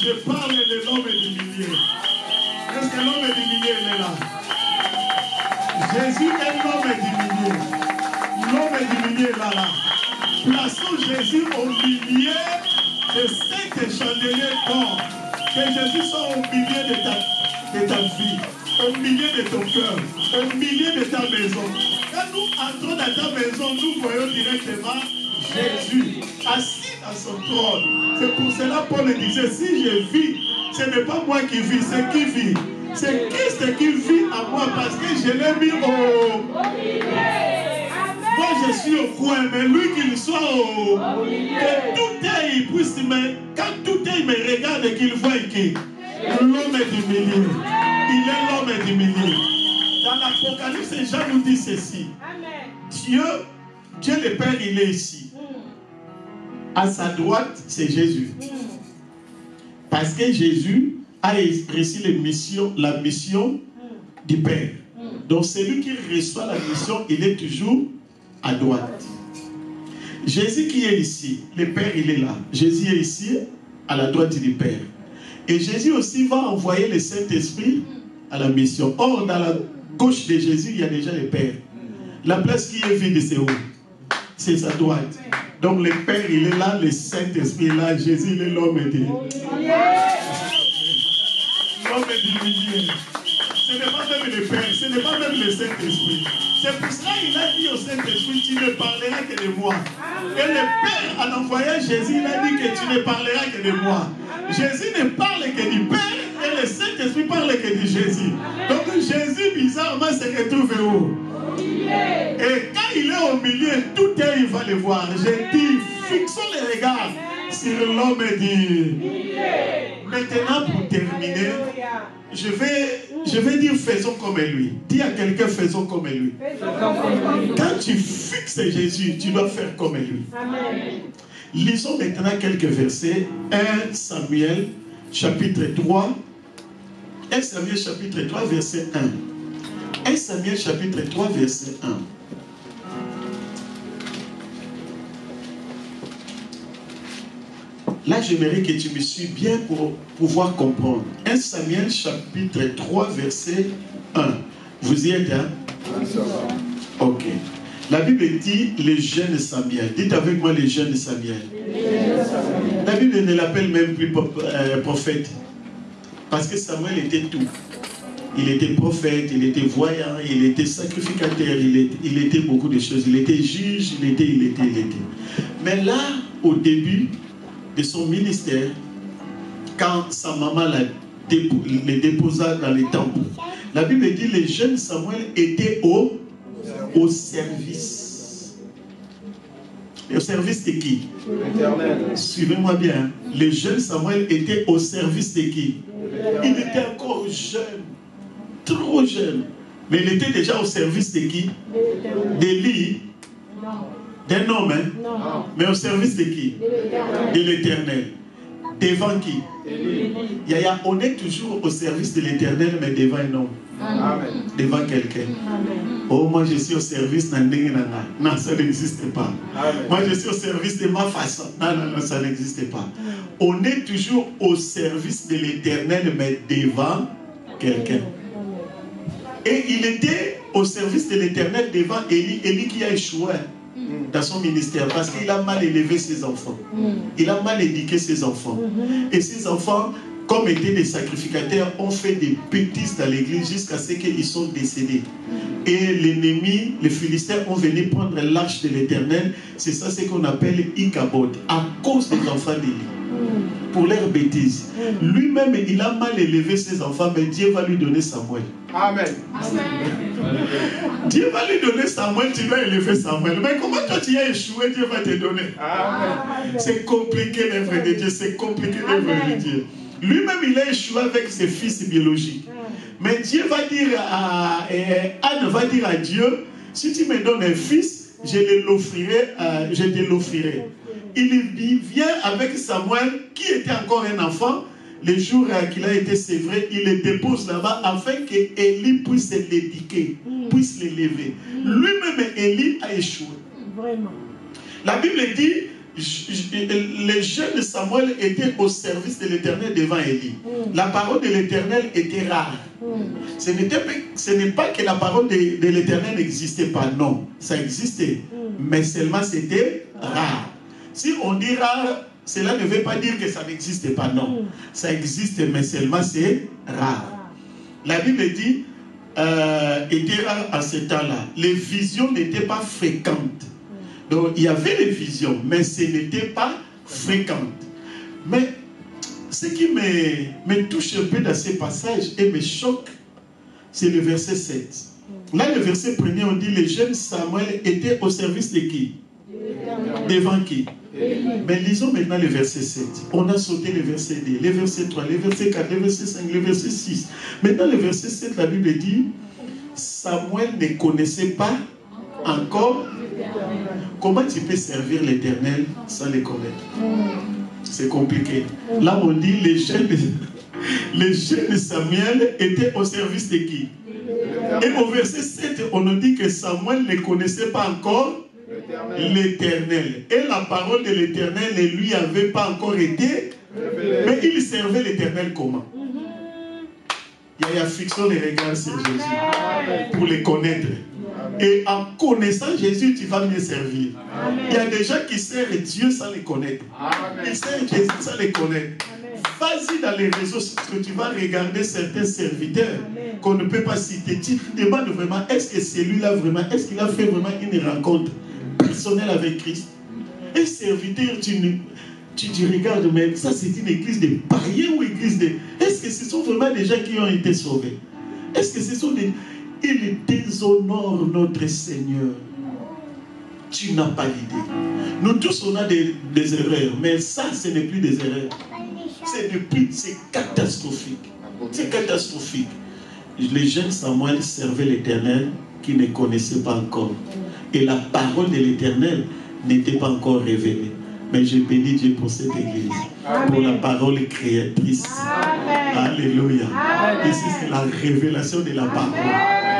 je parle de l'homme du milieu. Est-ce que l'homme du milieu est là? Jésus est l'homme du milieu. L'homme du milieu est là. Plaçons Jésus au milieu de 7 chandeliers d'or. Que Jésus soit au milieu de ta vie, au milieu de ton cœur, au milieu de ta maison. Quand nous entrons dans ta maison, nous voyons directement Jésus assis à son trône. C'est pour cela Paul disait, si je vis, ce n'est pas moi qui vis, c'est qui vit. C'est Christ qui vit à moi parce que je l'ai mis au milieu. Moi je suis au coin, mais lui qu'il soit au milieu. Que tout œil puisse quand tout œil me regarde et qu'il voit qui? L'homme du milieu. Il est l'homme du milieu. Dans l'Apocalypse, Jean nous dit ceci. Dieu le Père, il est ici. À sa droite, c'est Jésus. Parce que Jésus a reçu la mission du Père. Donc celui qui reçoit la mission, il est toujours à droite. Jésus qui est ici, le Père il est là. Jésus est ici, à la droite du Père. Et Jésus aussi va envoyer le Saint-Esprit à la mission. Or, dans la gauche de Jésus, il y a déjà le Père. La place qui est vide, c'est où? C'est sa droite. Donc le Père il est là, le Saint-Esprit est là, Jésus il est l'homme du milieu. L'homme du milieu. Ce n'est pas même le Père, ce n'est pas même le Saint-Esprit. C'est pour cela qu'il a dit au Saint-Esprit, tu ne parleras que de moi. Et le Père, en envoyant Jésus, il a dit que tu ne parleras que de moi. Jésus ne parle que du Père et le Saint-Esprit parle que de Jésus. Donc Jésus, bizarrement, se retrouve où? Et quand il est au milieu, tout œil va le voir. J'ai dit, fixons les regards sur l'homme du milieu. Maintenant, pour terminer, je vais dire faisons comme lui. Dis à quelqu'un faisons comme lui. Quand tu fixes Jésus, tu dois faire comme lui. Amen. Lisons maintenant quelques versets. 1 Samuel chapitre 3. 1 Samuel chapitre 3 verset 1. 1 Samuel chapitre 3 verset 1. Là, j'aimerais que tu me suives bien pour pouvoir comprendre. 1 Samuel chapitre 3 verset 1. Vous y êtes, hein? Ok. La Bible dit les jeunes Samuel. Dites avec moi les jeunes Samuel. La Bible ne l'appelle même plus prophète. Parce que Samuel était tout. Il était prophète, il était voyant, il était sacrificateur, il était beaucoup de choses. Il était juge, il était. Mais là, au début de son ministère, quand sa maman le déposa dans les temples, la Bible dit que les jeunes Samuel étaient au service. Et au service de qui? Suivez-moi bien. Les jeunes Samuel étaient au service de qui? Il était encore jeune, trop jeune. Mais il était déjà au service de qui? D'Élie. D'un homme, hein? Non. Mais au service de qui? De l'Éternel. Devant qui? Yaya, on est toujours au service de l'Éternel, mais devant un homme. Amen. Devant quelqu'un. Oh, moi je suis au service de non, ça n'existe pas. Amen. Moi je suis au service de ma façon. Non, ça n'existe pas. On est toujours au service de l'Éternel, mais devant quelqu'un. Et il était au service de l'Éternel devant Élie, Élie qui a échoué dans son ministère parce qu'il a mal élevé ses enfants. Il a mal éduqué ses enfants. Et ses enfants, comme étaient des sacrificateurs, ont fait des bêtises dans l'église jusqu'à ce qu'ils sont décédés. Et l'ennemi, les Philistins, ont venu prendre l'arche de l'Éternel. C'est ça ce qu'on appelle Ichabod, à cause des enfants d'Élie. Pour leurs bêtises. Lui-même, il a mal élevé ses enfants, mais Dieu va lui donner Samuel. Amen. Dieu va lui donner Samuel, tu vas élever Samuel. Mais comment toi tu as échoué, Dieu va te donner. C'est compliqué l'œuvre de Dieu, c'est compliqué l'œuvre de Dieu. Lui-même, il a échoué avec ses fils biologiques. Mais Dieu va dire Anne va dire à Dieu, si tu me donnes un fils, je te l'offrirai. Il vient avec Samuel, qui était encore un enfant. Les jours qu'il a été sévré, il le dépose là-bas afin que Élie puisse l'éduquer, puisse l'élever. Lui-même, Élie a échoué. Vraiment. La Bible dit, les jeunes de Samuel étaient au service de l'Éternel devant Élie. La parole de l'Éternel était rare. Ce n'est pas que la parole de l'Éternel n'existait pas, non, ça existait. Mais seulement c'était rare. Si on dit rare, cela ne veut pas dire que ça n'existe pas, non. Ça existe, mais seulement c'est rare. La Bible dit, était rare à ce temps-là. Les visions n'étaient pas fréquentes. Donc, il y avait des visions, mais ce n'était pas fréquent. Mais ce qui me touche un peu dans ces passages et me choque, c'est le verset 7. Là, le verset premier, on dit, les jeunes Samuel étaient au service de qui? Devant qui? Mais lisons maintenant le verset 7. On a sauté le verset 2, le verset 3, le verset 4, le verset 5, le verset 6. Maintenant, le verset 7, la Bible dit, Samuel ne connaissait pas encore. Comment tu peux servir l'Éternel sans le connaître? C'est compliqué. Là, on dit, les jeunes de Samuel étaient au service de qui? Et au verset 7, on nous dit que Samuel ne connaissait pas encore l'Éternel. Et la parole de l'Éternel ne lui avait pas encore été, mais il servait l'Éternel comment? Il y a fixé les regards sur Jésus pour les connaître. Et en connaissant Jésus, tu vas mieux servir. Il y a des gens qui servent Dieu sans les connaître. Ils servent Jésus sans les connaître. Vas-y dans les réseaux sociaux, tu vas regarder certains serviteurs qu'on ne peut pas citer. Tu te demandes vraiment, est-ce que celui-là vraiment, est-ce qu'il a fait vraiment une rencontre personnelle avec Christ? Un serviteur, tu regardes, mais ça c'est une église de païens ou église de... Est-ce que ce sont vraiment des gens qui ont été sauvés? Est-ce que ce sont des... Il déshonore notre Seigneur. Tu n'as pas l'idée. Nous tous, on a des erreurs. Mais ça, ce n'est plus des erreurs. C'est catastrophique. C'est catastrophique. Les jeunes Samuel servaient l'Éternel qui ne connaissait pas encore. Et la parole de l'Éternel n'était pas encore révélée. Mais je bénis Dieu pour cette église. Amen. Pour la parole créatrice. Amen. Alléluia. Ici, c'est la révélation de la parole.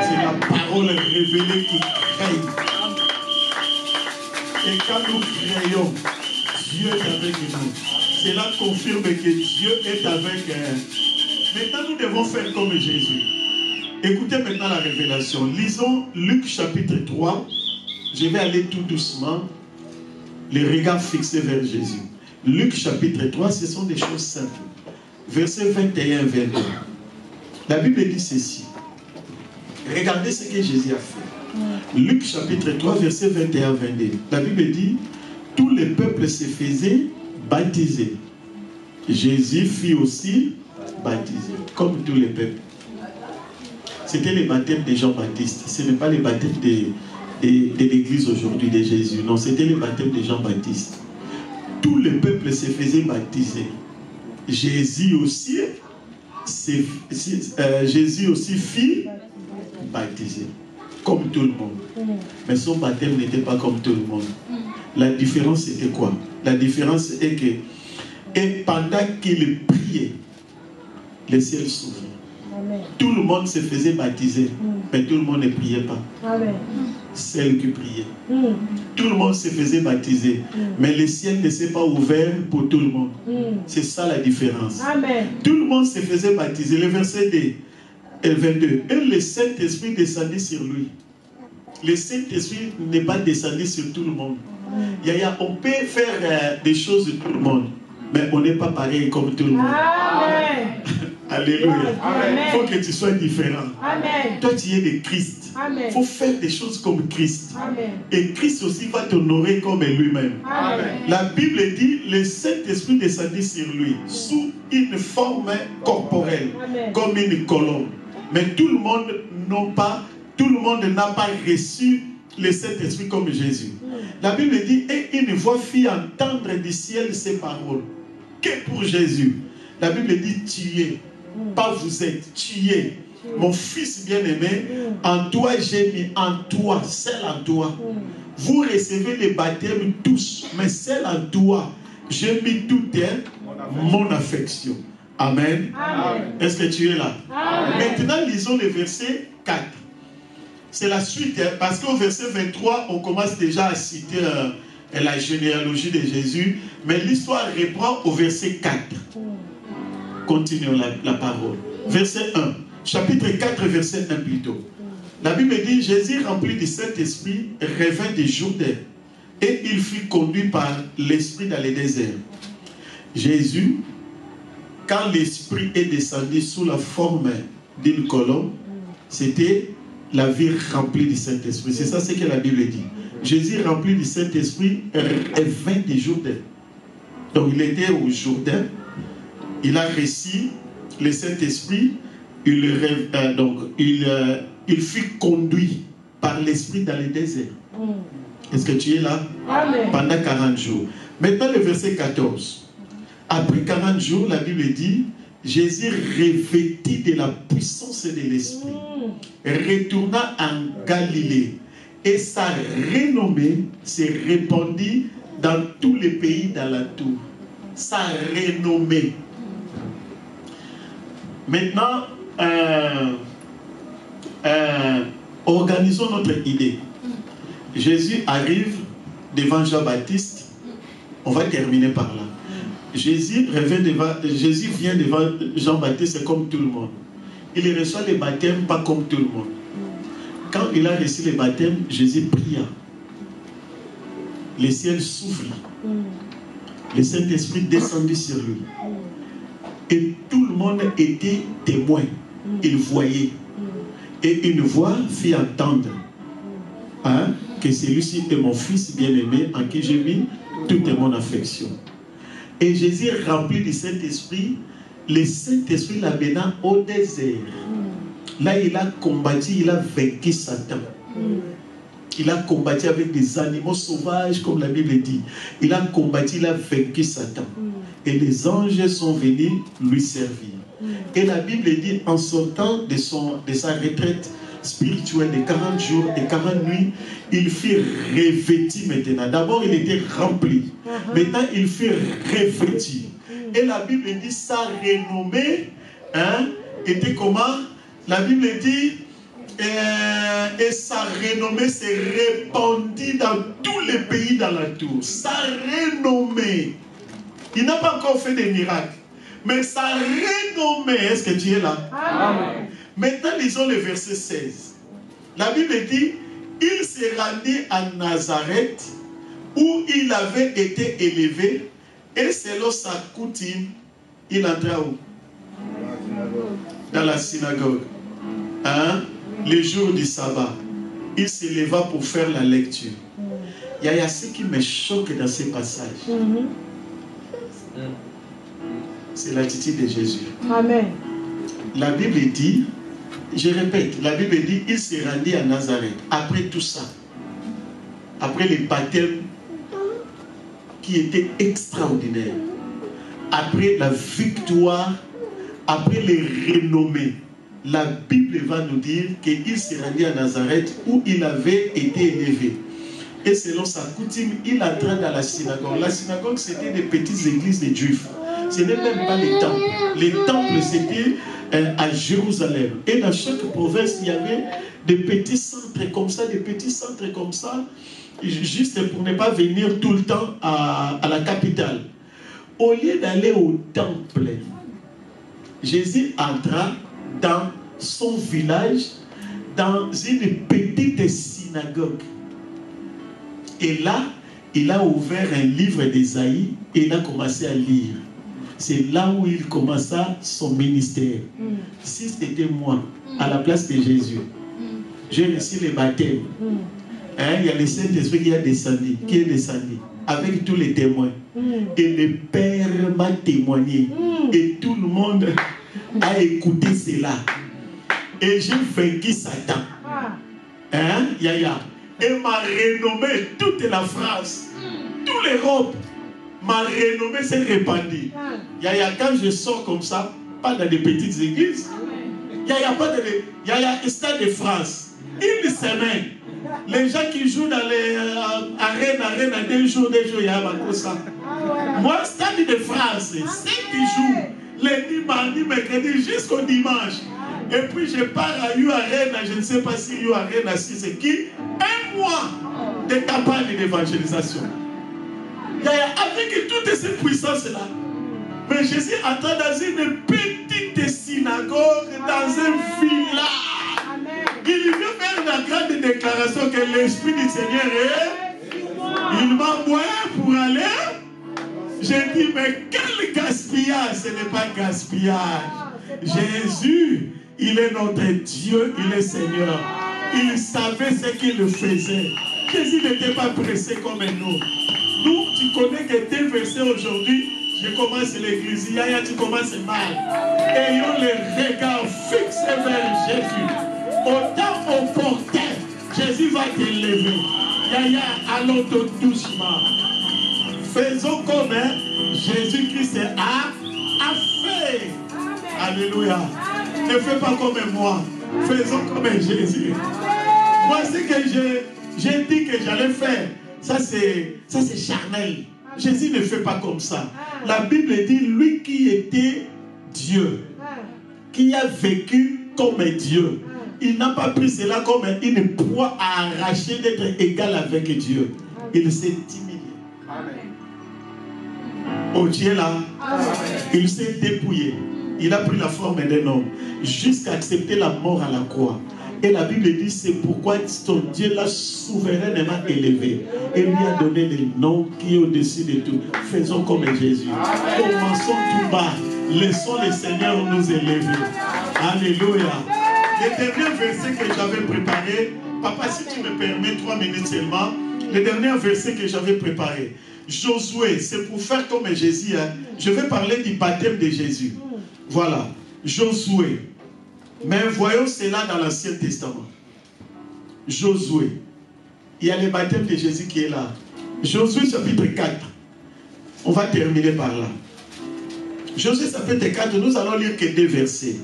C'est la parole révélée qui crée. Et quand nous créons, Dieu est avec nous. Cela confirme que Dieu est avec nous. Maintenant, nous devons faire comme Jésus. Écoutez maintenant la révélation. Lisons Luc chapitre 3, je vais aller tout doucement, les regards fixés vers Jésus. Luc chapitre 3, ce sont des choses simples. Versets 21-22. La Bible dit ceci. Regardez ce que Jésus a fait. Luc chapitre 3, verset 21-22. La Bible dit, tous les peuples se faisaient baptiser. Jésus fit aussi baptiser, comme tous les peuples. C'était les baptêmes de Jean-Baptiste. Ce n'est pas les baptêmes de l'église aujourd'hui de Jésus. Non, c'était les baptêmes de Jean-Baptiste. Tous les peuples se faisaient baptiser. Jésus aussi fit baptiser, comme tout le monde. Mais son baptême n'était pas comme tout le monde. La différence était quoi? La différence est que, et pendant qu'il priait, le ciel s'ouvrit. Tout le monde se faisait baptiser, mais tout le monde ne priait pas. Celle qui priait. Tout le monde se faisait baptiser, mais le ciel ne s'est pas ouvert pour tout le monde. C'est ça la différence. Amen. Tout le monde se faisait baptiser. Le verset 22. Et le Saint-Esprit descendit sur lui. Le Saint-Esprit n'est pas descendu sur tout le monde. On peut faire des choses de tout le monde, mais on n'est pas pareil comme tout le monde. Amen. Alléluia. Il faut que tu sois différent. Amen. Toi, tu es de Christ. Il faut faire des choses comme Christ. Amen. Et Christ aussi va t'honorer comme lui-même. La Bible dit, le Saint-Esprit descendit sur lui, sous une forme corporelle, comme une colombe. Mais tout le monde n'a pas reçu le Saint-Esprit comme Jésus. La Bible dit, et une voix fit entendre du ciel ces paroles. Que pour Jésus? La Bible dit, tu es. Pas vous êtes, tu es. Mon fils bien-aimé, en toi j'ai mis, en toi, seul en toi. Vous recevez les baptêmes tous, mais seul en toi, j'ai mis toute mon affection. Amen. Est-ce que tu es là? Amen. Maintenant, lisons le verset 4. C'est la suite, parce qu'au verset 23, on commence déjà à citer la généalogie de Jésus, mais l'histoire reprend au verset 4. Continuons la parole. Verset 1. Chapitre 4, verset 1 plutôt. La Bible dit, Jésus rempli du Saint-Esprit revint du Jourdain et il fut conduit par l'Esprit dans le désert. Jésus, quand l'Esprit est descendu sous la forme d'une colombe, c'était la vie remplie du Saint-Esprit. C'est ça ce que la Bible dit. Jésus rempli du Saint-Esprit revint du Jourdain. Donc il était au Jourdain. Il a reçu le Saint-Esprit, il fut conduit par l'Esprit dans le désert. Est-ce que tu es là? Amen. Pendant 40 jours. Maintenant le verset 14. Après 40 jours, la Bible dit, Jésus revêtit de la puissance de l'Esprit, retourna en Galilée et sa renommée s'est répandue dans tous les pays d'alentour. Sa renommée. Maintenant, organisons notre idée. Jésus arrive devant Jean-Baptiste. On va terminer par là. Jésus vient devant Jean-Baptiste comme tout le monde. Il reçoit les baptêmes pas comme tout le monde. Quand il a reçu les baptêmes, Jésus pria. Le ciel s'ouvrit. Le Saint-Esprit descendit sur lui. Et tout le monde était témoin. Il voyait. Et une voix fit entendre que celui-ci est mon fils bien-aimé en qui j'ai mis toute mon affection. Et Jésus rempli du Saint-Esprit, le Saint-Esprit l'amena au désert. Là, il a combattu, il a vaincu Satan. Il a combattu avec des animaux sauvages, comme la Bible dit. Il a combattu, il a vaincu Satan. Et les anges sont venus lui servir. Et la Bible dit, en sortant de sa retraite spirituelle de 40 jours et 40 nuits, il fut revêtu maintenant. D'abord, il était rempli. Maintenant, il fut revêtu. Et la Bible dit, sa renommée était comment? La Bible dit, et sa renommée s'est répandue dans tous les pays d'alentour. Sa renommée. Il n'a pas encore fait des miracles. Mais sa renommée, est-ce que tu es là? Amen. Maintenant, lisons le verset 16. La Bible dit, il s'est rendu à Nazareth où il avait été élevé et selon sa coutume, il entra où? Dans la synagogue. Hein? Le jour du sabbat. Il se leva pour faire la lecture. Il y a ce qui me choque dans ces passages. C'est l'attitude de Jésus. Amen. La Bible dit, je répète, la Bible dit, il s'est rendu à Nazareth. Après tout ça, après les baptêmes qui étaient extraordinaires, après la victoire, après les renommées, la Bible va nous dire qu'il s'est rendu à Nazareth où il avait été élevé. Et selon sa coutume, il entra dans la synagogue. La synagogue, c'était des petites églises des Juifs. Ce n'est même pas les temples. Les temples, c'était à Jérusalem. Et dans chaque province, il y avait des petits centres comme ça, juste pour ne pas venir tout le temps à la capitale. Au lieu d'aller au temple, Jésus entra dans son village, dans une petite synagogue. Et là, il a ouvert un livre d'Ésaïe et il a commencé à lire. C'est là où il commença son ministère. Si c'était moi, à la place de Jésus, j'ai reçu le baptême. Hein, il y a le Saint-Esprit qui est descendu, avec tous les témoins. Et le Père m'a témoigné. Et tout le monde a écouté cela. Et j'ai vaincu Satan. Hein, Yaya. Et m'a renommé toute la France. Tous les Europes. Ma renommée s'est répandue. Yaya, quand je sors comme ça, pas dans des petites églises. Yaya, pas dans les. Yaya, Stade de France. Une semaine. Les gens qui jouent dans les arènes, des jours, il y a ça. Moi, Stade de France, 5 jours, lundi, mardi, mercredi, jusqu'au dimanche. Et puis je pars à U-Arena, je ne sais pas si U-Arena, c'est qui, un mois de campagne d'évangélisation. Avec toutes ces puissances-là, mais Jésus entra dans une petite synagogue, dans un village. Il vient faire la grande déclaration que l'Esprit du Seigneur est. Il m'a envoyé pour aller. J'ai dit, mais quel gaspillage! Ce n'est pas gaspillage. Jésus, il est notre Dieu, il est Seigneur. Il savait ce qu'il faisait. Jésus n'était pas pressé comme nous. Nous, tu connais que tes versets aujourd'hui, je commence l'église. Yaya, tu commences mal. Ayons les regards fixés vers Jésus. Au temps opportun, Jésus va t'élever. Yaya, allons tout doucement. Faisons comme Jésus-Christ a fait. Alléluia. Ne fais pas comme moi. Faisons comme Jésus. Voici que j'ai dit que j'allais faire. Ça c'est charnel. Jésus ne fait pas comme ça. La Bible dit, lui qui était Dieu, qui a vécu comme Dieu, il n'a pas pris cela comme une proie à arracher d'être égal avec Dieu. Il s'est humilié. Oh, tu es là. Il s'est dépouillé. Il a pris la forme d'un homme jusqu'à accepter la mort à la croix. Et la Bible dit, c'est pourquoi ton Dieu l'a souverainement élevé et lui a donné le nom qui est au-dessus de tout. Faisons comme Jésus. Commençons tout bas. Laissons le Seigneur nous élever. Alléluia. Le dernier verset que j'avais préparé, papa, si tu me permets 3 minutes seulement, le dernier verset que j'avais préparé, Josué, c'est pour faire comme Jésus. Hein. Je vais parler du baptême de Jésus. Voilà, Josué. Mais voyons cela dans l'Ancien Testament. Josué. Il y a le baptême de Jésus qui est là. Josué chapitre 4. On va terminer par là. Josué chapitre 4, nous allons lire que 2 versets.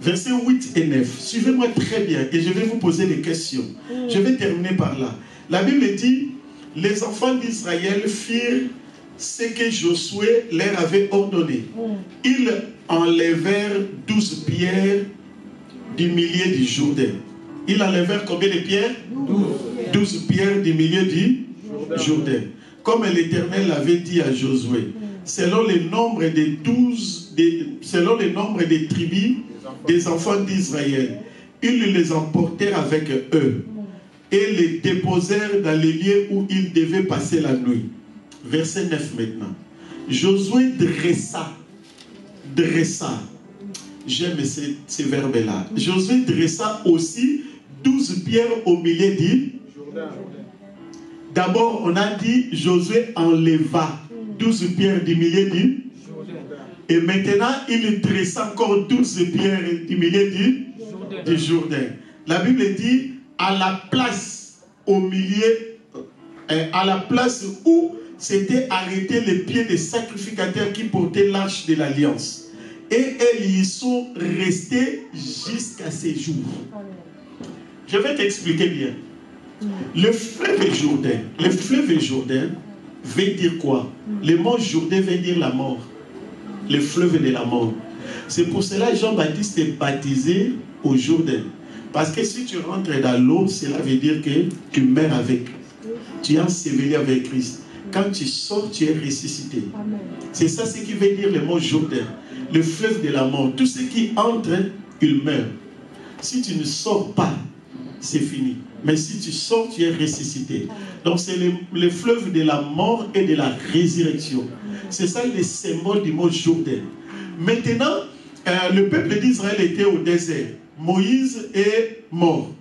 Versets 8 et 9. Suivez-moi très bien et je vais vous poser des questions. Je vais terminer par là. La Bible dit, les enfants d'Israël firent ce que Josué leur avait ordonné. Ils enlevèrent 12 pierres du milieu du Jourdain. Ils enlevèrent combien de pierres? 12 pierres du milieu du Jourdain. Comme l'Éternel l'avait dit à Josué, selon le nombre selon le nombre des tribus des enfants d'Israël, ils les emportèrent avec eux. et les déposèrent dans les lieux où ils devaient passer la nuit. Verset 9 maintenant. Josué dressa. J'aime ces verbes-là. Josué dressa aussi 12 pierres au milieu du Jourdain. D'abord, on a dit Josué enleva 12 pierres du milieu du Jourdain. Et maintenant, il dressa encore 12 pierres du milieu du Jourdain. La Bible dit à la place au milieu, à la place où s'étaient arrêtés les pieds des sacrificateurs qui portaient l'arche de l'alliance. Et elles y sont restées jusqu'à ces jours. Je vais t'expliquer bien. Le fleuve Jourdain veut dire quoi? Le mot Jourdain veut dire la mort. Le fleuve de la mort. C'est pour cela que Jean-Baptiste est baptisé au Jourdain. Parce que si tu rentres dans l'eau, cela veut dire que tu meurs avec. Tu es enseveli avec Christ. Quand tu sors, tu es ressuscité. C'est ça ce qui veut dire le mot Jourdain. Le fleuve de la mort. Tout ce qui entre, il meurt. Si tu ne sors pas, c'est fini. Mais si tu sors, tu es ressuscité. Donc c'est le fleuve de la mort et de la résurrection. C'est ça le symbole du mot Jourdain. Maintenant, le peuple d'Israël était au désert. Moïse est mort.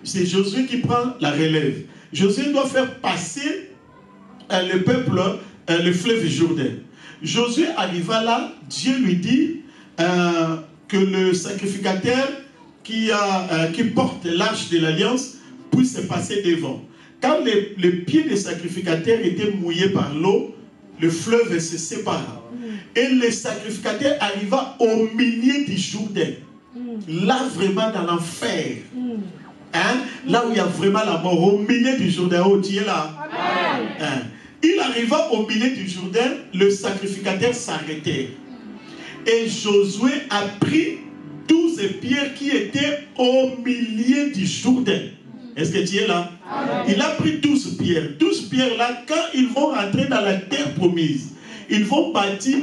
C'est Josué qui prend la relève. Josué doit faire passer le peuple, le fleuve Jourdain. Josué arriva là, Dieu lui dit que le sacrificateur qui porte l'arche de l'alliance puisse se passer devant. Quand les pieds des sacrificateurs étaient mouillés par l'eau, le fleuve se sépara. Et le sacrificateur arriva au milieu du Jourdain. Là, vraiment dans l'enfer. Hein? Là où il y a vraiment la mort, au milieu du Jourdain. Oh, tu es là. Hein? Il arriva au milieu du Jourdain, le sacrificateur s'arrêtait. Et Josué a pris 12 pierres qui étaient au milieu du Jourdain. Est-ce que tu es là? Il a pris 12 pierres. 12 pierres là, quand ils vont rentrer dans la terre promise, ils vont bâtir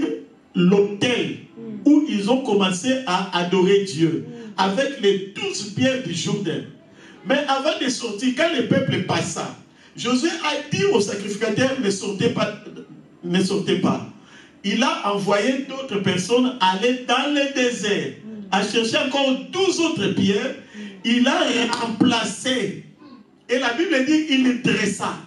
l'autel où ils ont commencé à adorer Dieu avec les 12 pierres du Jourdain. Mais avant de sortir, quand le peuple passa, Josué a dit aux sacrificateurs, ne sortez pas. Il a envoyé d'autres personnes aller dans le désert, à chercher encore 12 autres pierres. Il a remplacé. Et la Bible dit, il dressa.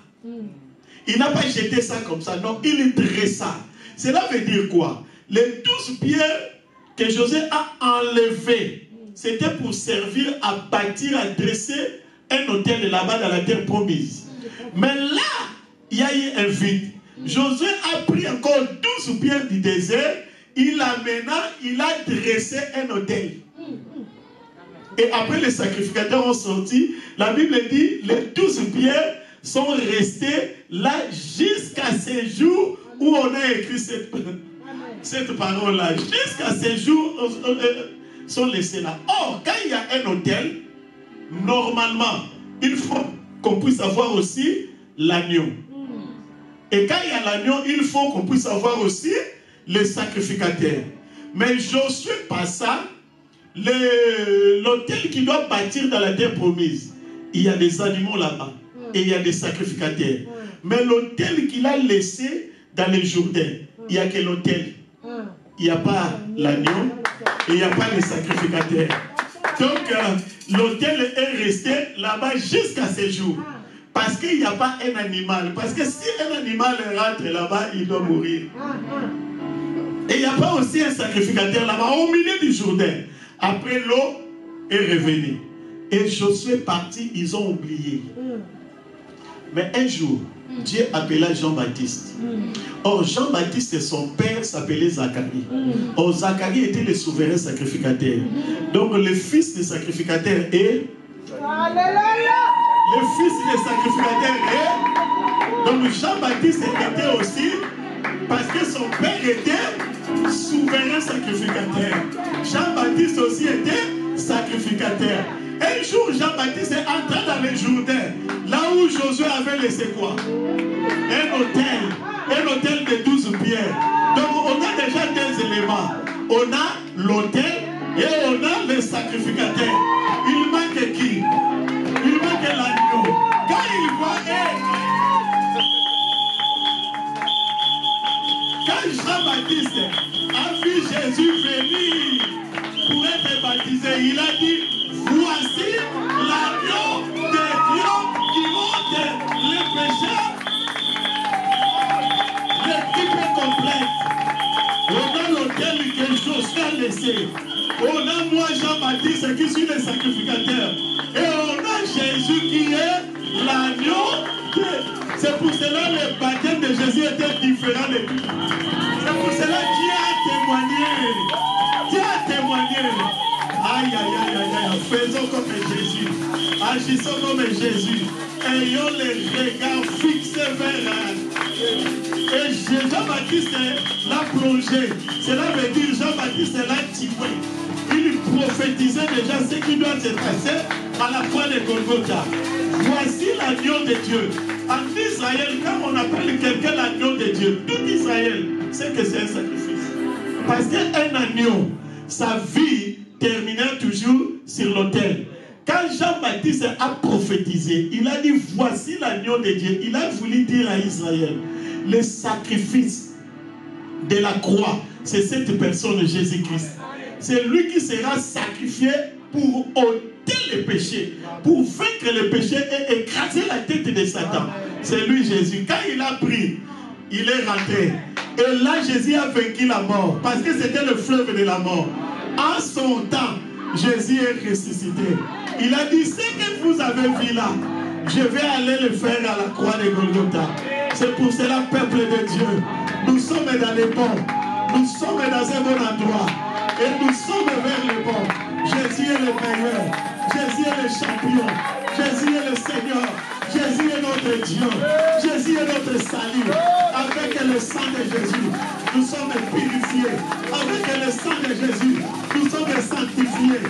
Il n'a pas jeté ça comme ça, non, il dressa. Cela veut dire quoi? Les 12 pierres que Josué a enlevées, c'était pour servir à bâtir, à dresser un autel là-bas dans la terre promise. Mais là, il y a eu un vide. Josué a pris encore 12 pierres du désert, il a dressé un autel. Et après les sacrificateurs ont sorti, la Bible dit, les 12 pierres sont restées là jusqu'à ces jours où on a écrit cette parole-là. Jusqu'à ces jours sont laissés là. Or, quand il y a un autel, normalement, il faut qu'on puisse avoir aussi l'agneau. Et quand il y a l'agneau, il faut qu'on puisse avoir aussi les sacrificateurs. Mais Josué passa, l'autel qui doit bâtir dans la terre promise. Il y a des animaux là-bas. Et il y a des sacrificateurs. Mais l'autel qu'il a laissé dans le Jourdain, il n'y a que l'autel. Il n'y a pas l'agneau et il n'y a pas les sacrificateurs. Donc, l'autel est resté là-bas jusqu'à ce jour. Parce qu'il n'y a pas un animal. Parce que si un animal rentre là-bas, il doit mourir. Et il n'y a pas aussi un sacrificateur là-bas, au milieu du Jourdain. Après, l'eau est revenue. Et Josué est parti, ils ont oublié. Mais un jour, Dieu appela Jean-Baptiste. Or, Jean-Baptiste et son père s'appelait Zacharie. Or, Zacharie était le souverain sacrificateur. Donc, le fils du sacrificateur est... Alléluia! Le fils du sacrificateur est... Donc, Jean-Baptiste était aussi... Parce que son père était souverain sacrificateur. Jean-Baptiste aussi était sacrificateur. Un jour, Jean-Baptiste est entré dans le Jourdain, là où Josué avait laissé quoi? Un autel de 12 pierres. Donc, on a déjà deux éléments. On a l'autel et on a le sacrificateur. Il manque qui? Il manque l'agneau. péchés. On a moi Jean-Baptiste qui suis le sacrificateur. Et on a Jésus qui est l'agneau. C'est pour cela que le baptême de Jésus était différent de tout. C'est pour cela que Dieu a témoigné. Dieu a témoigné. Aïe, aïe, aïe, aïe, aïe. Faisons comme Jésus. Agissons comme Jésus. Ayons les regards fixés vers et Jean-Baptiste l'a plongé. Cela veut dire Jean-Baptiste l'a typé. Il prophétisait déjà ce qui doit se passer à la croix de Golgotha. Voici l'agneau de Dieu. En Israël, quand on appelle quelqu'un l'agneau de Dieu, tout Israël sait que c'est un sacrifice. Parce qu'un agneau, sa vie terminait toujours sur l'autel. Quand Jean-Baptiste a prophétisé, il a dit voici l'agneau de Dieu. Il a voulu dire à Israël, le sacrifice de la croix, c'est cette personne, Jésus-Christ. C'est lui qui sera sacrifié pour ôter les péchés, pour vaincre les péchés et écraser la tête de Satan. C'est lui Jésus. Quand il a pris, il est rentré. Et là, Jésus a vaincu la mort, parce que c'était le fleuve de la mort. En son temps, Jésus est ressuscité. Il a dit, ce que vous avez vu là, je vais aller le faire à la croix de Golgotha. C'est pour cela, peuple de Dieu, nous sommes dans les bons. Nous sommes dans un bon endroit. Et nous sommes vers le bon. Jésus est le meilleur. Jésus est le champion. Jésus est le Seigneur. Jésus est notre Dieu. Jésus est notre salut. Avec le sang de Jésus, nous sommes purifiés. Avec le sang de Jésus, nous sommes sanctifiés.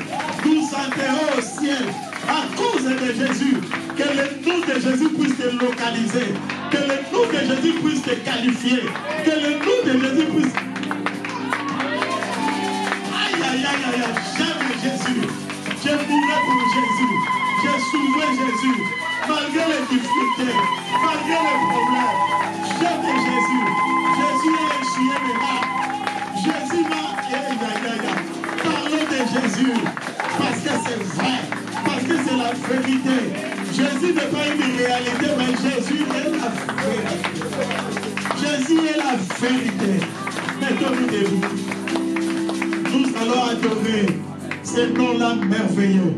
Nous enterrons au ciel à cause de Jésus. Que le nom de Jésus puisse te localiser. Que le nom de Jésus puisse te qualifier. Que le nom de Jésus puisse... Aïe, aïe, aïe, aïe, j'aime Jésus. Je mourrai pour Jésus. Je suivrai Jésus. Malgré les difficultés, malgré les problèmes, j'aime Jésus. Jésus est échoué de là. Jésus m'a... Parlons de Jésus. Parce que c'est vrai. Parce que c'est la vérité. Jésus n'est pas une réalité, mais Jésus est la vérité. Jésus est la vérité. Mettons-nous debout. Nous allons adorer ce nom-là merveilleux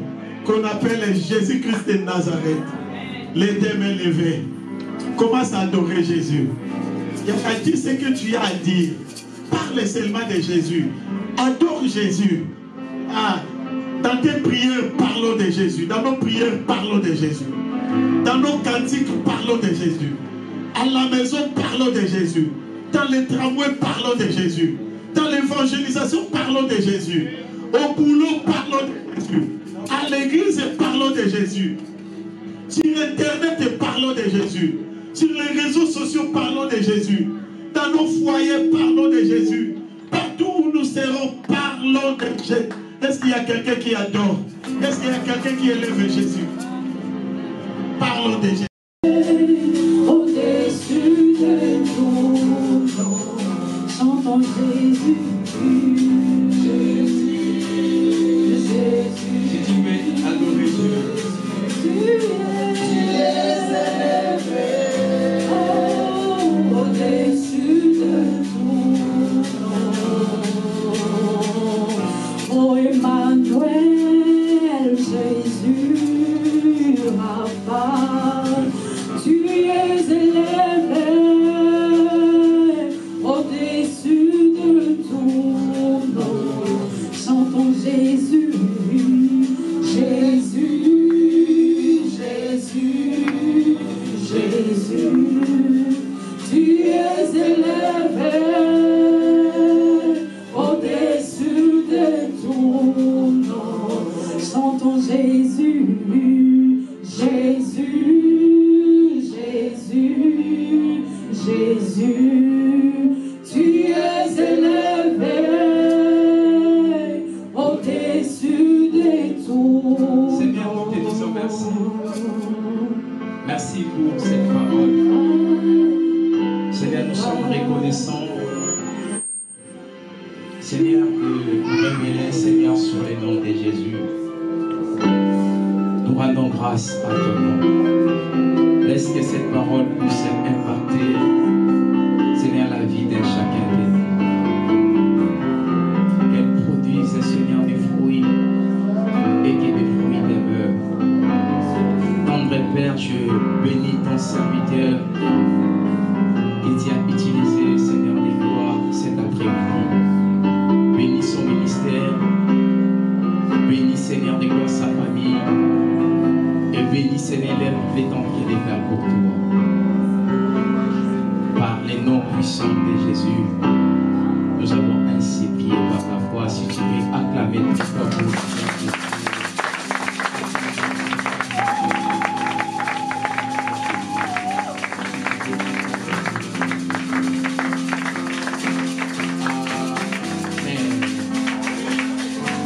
qu'on appelle Jésus-Christ de Nazareth. Les deux mains levées. Commence à adorer Jésus. Il y a dit ce que tu as à dire. Parle seulement de Jésus. Adore Jésus. Dans tes prières, parlons de Jésus. Dans nos prières, parlons de Jésus. Dans nos cantiques, parlons de Jésus. À la maison, parlons de Jésus. Dans les tramways, parlons de Jésus. Dans l'évangélisation, parlons de Jésus. Au boulot, parlons de Jésus. À l'église, parlons de Jésus. Sur Internet, parlons de Jésus. Sur les réseaux sociaux, parlons de Jésus. Dans nos foyers, parlons de Jésus. Partout où nous serons, parlons de Jésus. Est-ce qu'il y a quelqu'un qui adore? Est-ce qu'il y a quelqu'un qui élève Jésus? Parlons de Jésus. Au-dessus de tout nom, chantons Jésus. Si tu veux adorer Dieu, Tu es élevé. Oh, au-dessus de tout nom. Oh, Emmanuel, Jésus, Rapha, tu es élevé. Au-dessus de tout nom, chantons Jésus. Jésus, Jésus, Jésus, tu es élevé au-dessus de tout nom. Chantons Jésus, Jésus, Jésus, Jésus, tu es élevé au-dessus de tout. Seigneur, nous te disons merci. Merci pour cette parole. Seigneur, nous sommes reconnaissants. Seigneur, de nous révéler, Seigneur, sur le nom de Jésus. Nous rendons grâce à ton nom. Laisse que cette parole puisse impacter, Seigneur, la vie de chacun de nous. Qu'elle produise, Père, je bénis ton serviteur qui t'a utilisé, Seigneur des gloires, cet après-midi. Bénis son ministère, bénis, Seigneur des gloires, sa famille, et bénis, Seigneur, les temps qu'il est faire pour toi. Par les noms puissants de Jésus, nous avons ainsi prié par la foi. Si tu veux acclamer tout ton nom.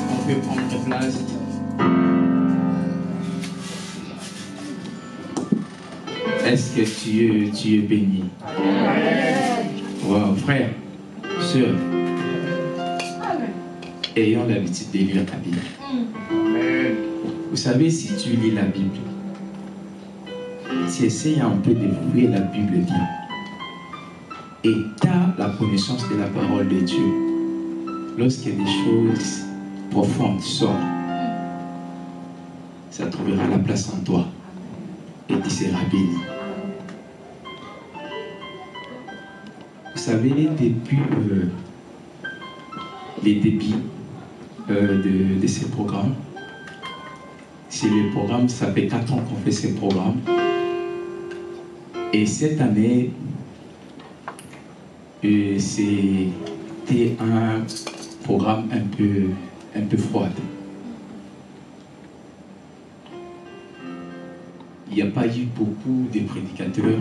On peut prendre place. Est-ce que tu es béni? Wow, frère, sœur, ayons l'habitude de lire la Bible. Vous savez, si tu lis la Bible, tu essayes un peu de fouiller la Bible bien, et tu as la connaissance de la parole de Dieu. Lorsque des choses profondes sortent, ça trouvera la place en toi et tu seras béni. Vous savez, depuis les débits de ces programmes, c'est le programme, ça fait 4 ans qu'on fait ces programmes. Et cette année, c'était un programme un peu froid. Il n'y a pas eu beaucoup de prédicateurs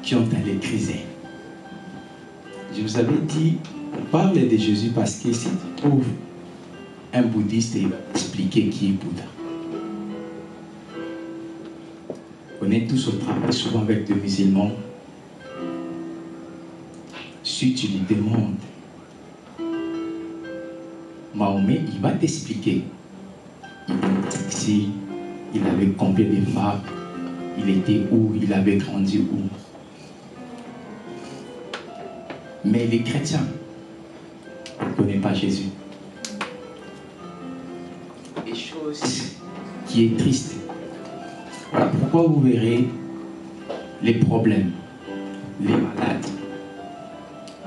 qui ont allé criser. Je vous avais dit, parle de Jésus parce que si tu trouves un bouddhiste et expliquer qui est Bouddha. On est tous au travail, souvent avec des musulmans. Si tu lui demandes, Mahomet, il va t'expliquer. Il est taxi, il avait combien de femmes, il était où, il avait grandi où. Mais les chrétiens ne connaissent pas Jésus. Des choses qui est triste. Voilà pourquoi vous verrez les problèmes, les malades,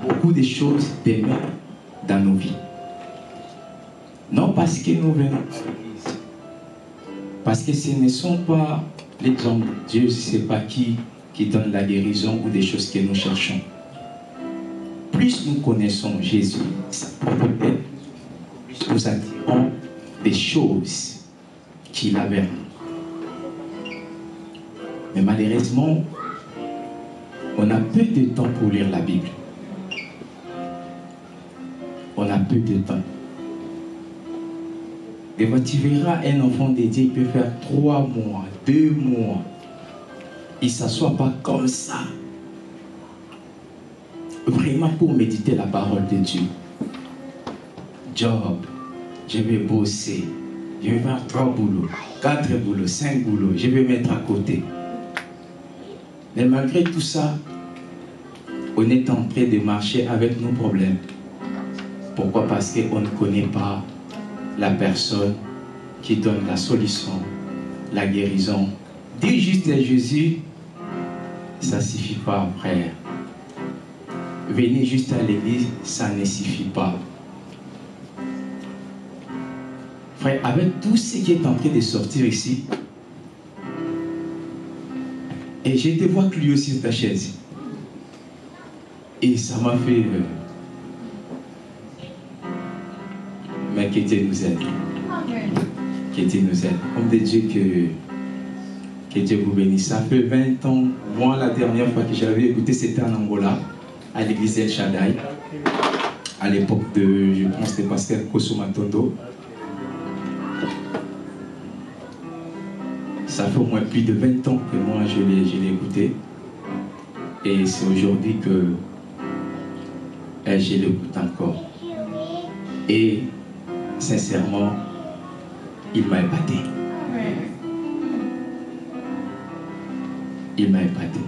beaucoup de choses demeurent dans nos vies. Non parce que nous venons à l'église, parce que ce ne sont pas les hommes de Dieu, je ne sais pas qui donne la guérison ou des choses que nous cherchons. Plus nous connaissons Jésus, sa propre tête, plus nous attirons des choses qu'il avait. Mais malheureusement, on a peu de temps pour lire la Bible. On a peu de temps. Et quand tu verras un enfant de Dieu, il peut faire 3 mois, 2 mois. Il ne s'assoit pas comme ça. Vraiment pour méditer la parole de Dieu. Job, je vais bosser. Je vais faire 3 boulots, 4 boulots, 5 boulots. Je vais mettre à côté. Mais malgré tout ça, on est en train de marcher avec nos problèmes. Pourquoi? Parce qu'on ne connaît pas la personne qui donne la solution, la guérison. Dire juste à Jésus, ça ne suffit pas, frère. Venir juste à l'église, ça ne suffit pas. Frère, avec tout ce qui est en train de sortir ici, et je te vois que lui aussi sur ta chaise. Et ça m'a fait... Mais que Dieu nous aide. Que Dieu nous aide. Homme de Dieu, que Dieu vous bénisse. Ça fait 20 ans. Moi, la dernière fois que j'avais écouté, c'était en Angola, à l'église El Shaddai. À l'époque de, je pense, de Pasteur Kosumatondo. Ça fait au moins plus de 20 ans que moi, je l'ai écouté. Et c'est aujourd'hui que je l'écoute encore. Et sincèrement, il m'a épaté. Il m'a épaté.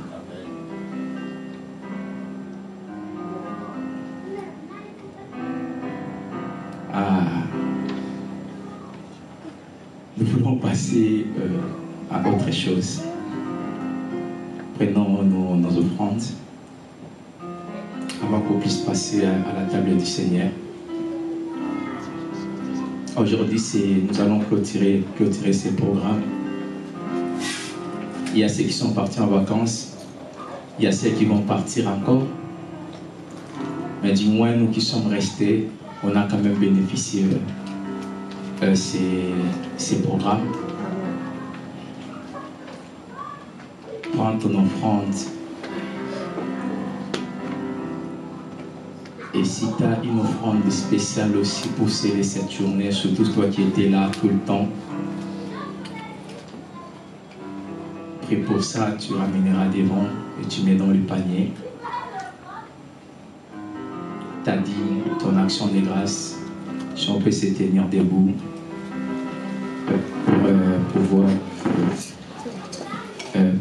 Ah. Nous voulons passer à autre chose. Prenons nos offrandes avant qu'on puisse passer à la table du Seigneur. Aujourd'hui, nous allons clôturer ces programmes. Il y a ceux qui sont partis en vacances, il y a ceux qui vont partir encore. Mais du moins, nous qui sommes restés, on a quand même bénéficié de ces programmes. Prends ton offrande. Et si tu as une offrande spéciale aussi pour célébrer cette journée, surtout toi qui étais là tout le temps, prie pour ça, tu ramèneras devant et tu mets dans le panier. Tu as dit ton action de grâce, si on peut se tenir debout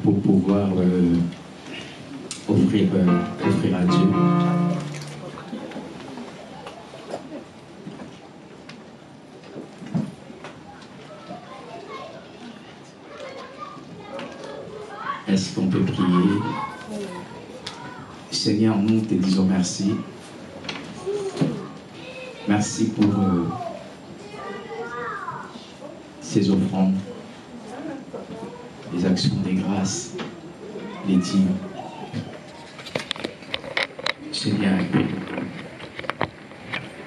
pour pouvoir offrir à Dieu. Est-ce qu'on peut prier? Seigneur, nous te disons merci. Merci pour ces offrandes, les actions de grâce, les dîmes. Seigneur,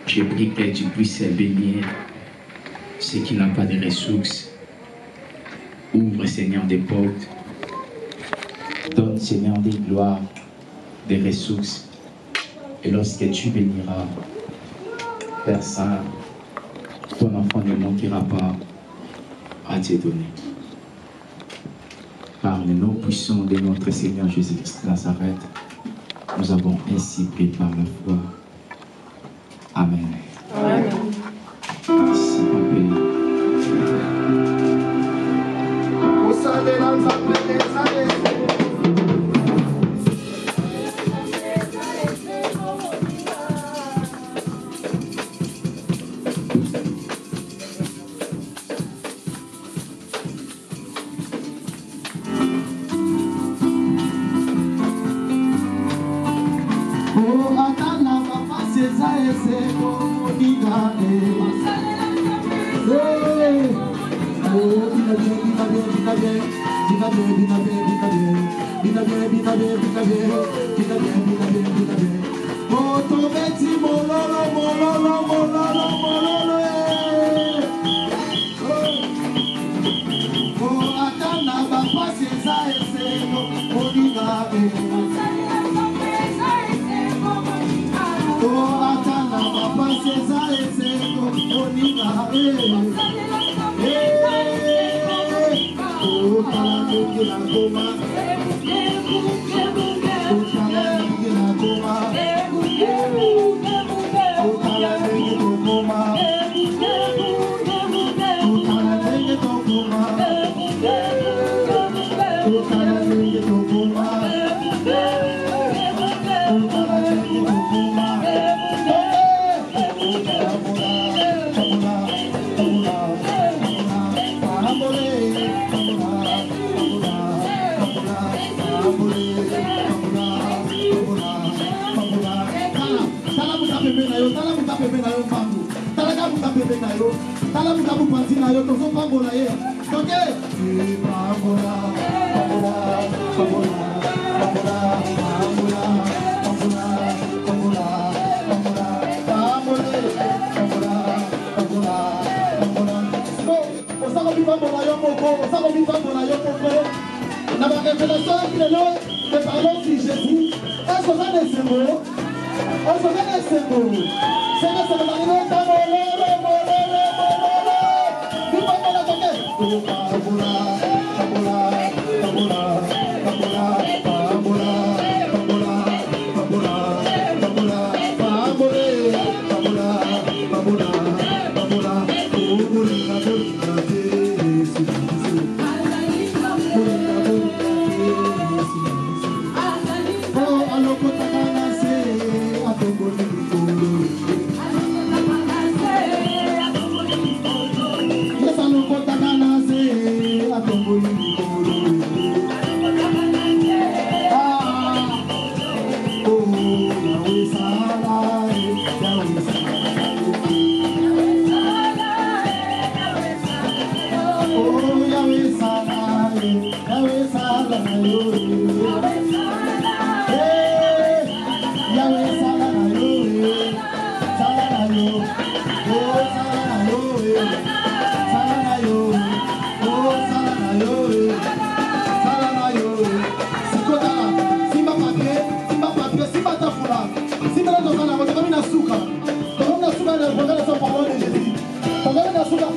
je prie que tu puisses bénir ceux qui n'ont pas de ressources. Ouvre, Seigneur, des portes. Donne, Seigneur, des gloires, des ressources. Et lorsque tu béniras, Père Saint, ton enfant ne manquera pas à te donner. Par le nom puissant de notre Seigneur Jésus-Christ de Nazareth, nous avons ainsi prié par la foi. Amen. Amen. Merci, Papa. Yes, I know what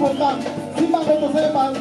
programme. Si pas de ton mal,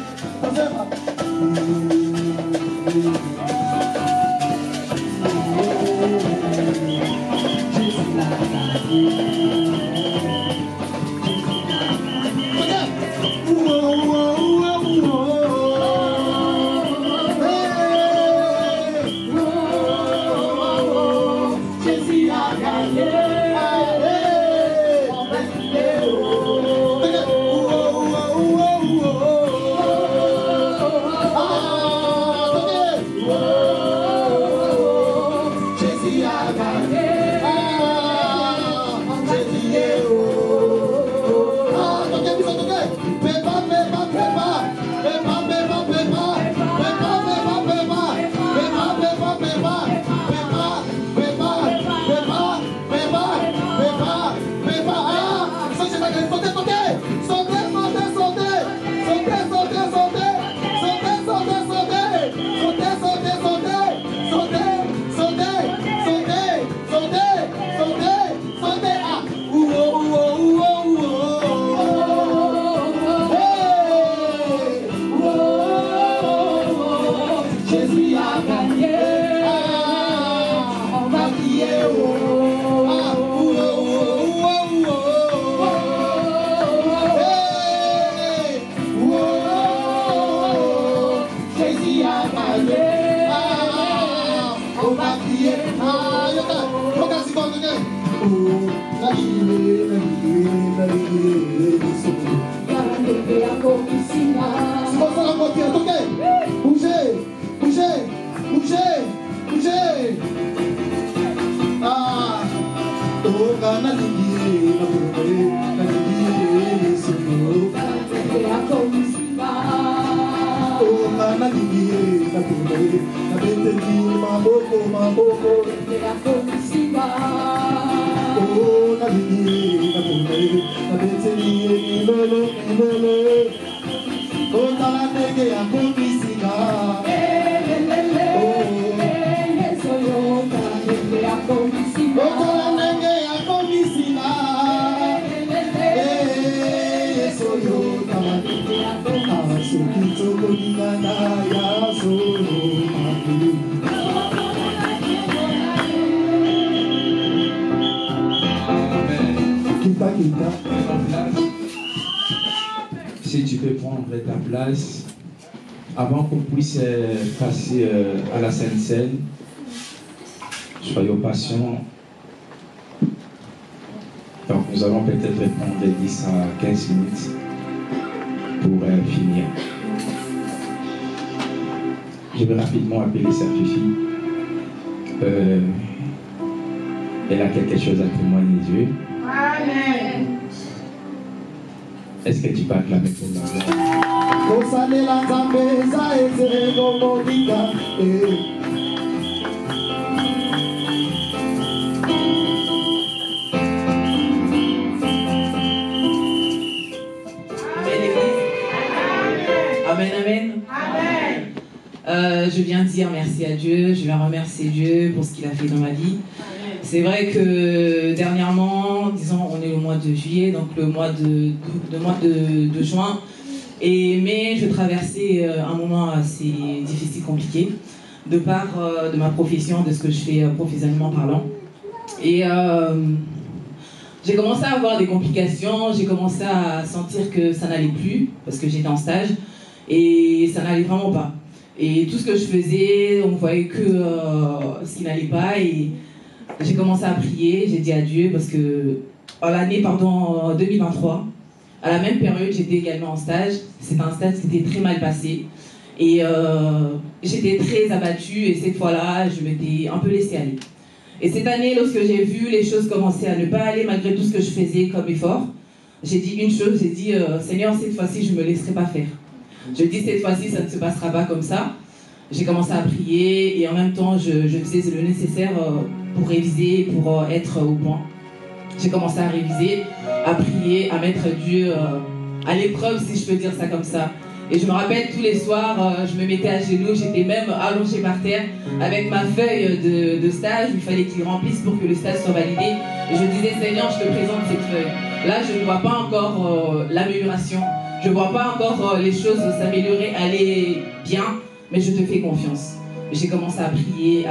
Si tu peux prendre ta place, avant qu'on puisse passer à la Sainte Seine, soyons patients. Donc nous allons peut-être prendre 10 à 15 minutes pour finir. Je vais rapidement appeler sa fille. Elle a quelque chose à témoigner, Dieu. Amen. Est-ce que tu peux acclamer pour la gloire? Amen, amen. Je viens dire merci à Dieu, je viens remercier Dieu pour ce qu'il a fait dans ma vie. C'est vrai que dernièrement, disons, on est au mois de juillet, donc le mois de juin, mais je traversais un moment assez difficile, compliqué, de part de ma profession, de ce que je fais professionnellement parlant. Et j'ai commencé à avoir des complications, j'ai commencé à sentir que ça n'allait plus, parce que j'étais en stage, et ça n'allait vraiment pas. Et tout ce que je faisais, on voyait que ce qui n'allait pas, et j'ai commencé à prier, j'ai dit à Dieu, parce que l'année 2023, à la même période, j'étais également en stage. C'était un stage qui était très mal passé. Et j'étais très abattue, et cette fois-là, je m'étais un peu laissée aller. Et cette année, lorsque j'ai vu les choses commencer à ne pas aller, malgré tout ce que je faisais comme effort, j'ai dit une chose, j'ai dit, Seigneur, cette fois-ci, je ne me laisserai pas faire. Je dis, cette fois-ci, ça ne se passera pas comme ça. J'ai commencé à prier, et en même temps, je faisais le nécessaire pour réviser, pour être au point. J'ai commencé à réviser, à prier, à mettre Dieu à l'épreuve, si je peux dire ça comme ça. Et je me rappelle, tous les soirs, je me mettais à genoux, j'étais même allongée par terre avec ma feuille de stage. Il fallait qu'il remplisse pour que le stage soit validé. Et je disais, Seigneur, je te présente cette feuille. Là, je ne vois pas encore l'amélioration. Je ne vois pas encore les choses s'améliorer, aller bien, mais je te fais confiance. J'ai commencé à prier,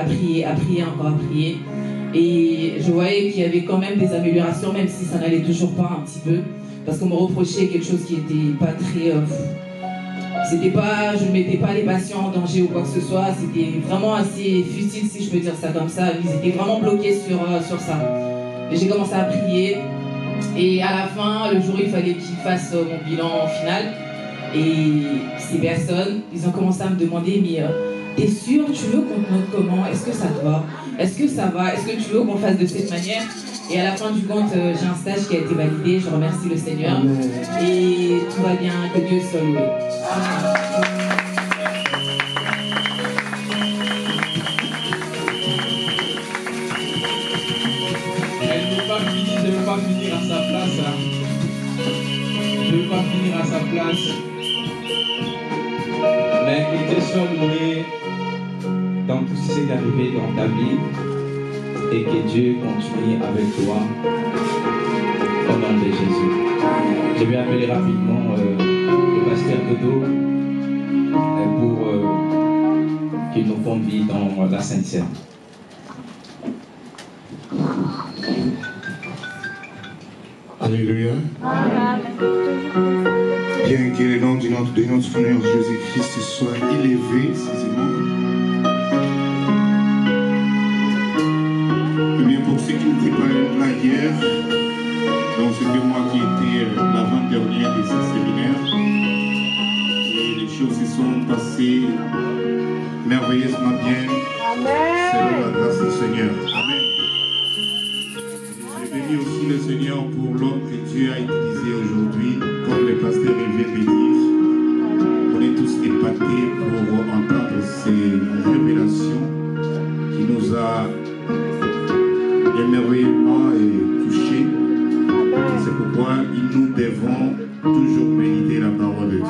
encore à prier. Et je voyais qu'il y avait quand même des améliorations, même si ça n'allait toujours pas un petit peu. Parce qu'on me reprochait quelque chose qui n'était pas très... je ne mettais pas les patients en danger ou quoi que ce soit. C'était vraiment assez futile, si je peux dire ça comme ça. Ils étaient vraiment bloqués sur ça. Et j'ai commencé à prier. Et à la fin, le jour où il fallait qu'ils fassent mon bilan final, et ces personnes, ils ont commencé à me demander, mais t'es sûr, tu veux qu'on te note comment? Est-ce que ça te va? Est-ce que ça va? Est-ce que tu veux qu'on fasse de cette manière? Et à la fin du compte, j'ai un stage qui a été validé, je remercie le Seigneur. Et tout va bien, que Dieu soit loué. Je ne veux pas finir à sa place. Je ne veux pas finir à sa place. Mais que Dieu soit loué dans tout ce qui est arrivé dans ta vie et que Dieu continue avec toi au nom de Jésus. Je vais appeler rapidement le pasteur Dodo pour qu'il nous conduise dans la Sainte-Seine. Alléluia. Bien que le nom de notre Seigneur Jésus-Christ soit élevé, bien pour ceux qui n'étaient pas là hier, donc c'était moi qui étais l'avant-dernière de ce séminaire, et les choses se sont passées merveilleusement bien, selon la grâce du Seigneur. Amen. Aussi le Seigneur pour l'homme que Dieu a utilisé aujourd'hui, comme le pasteur vient de dire. On est tous épatés pour entendre ces révélations qui nous a émerveillement touchés. C'est pourquoi nous devons toujours méditer la parole de Dieu.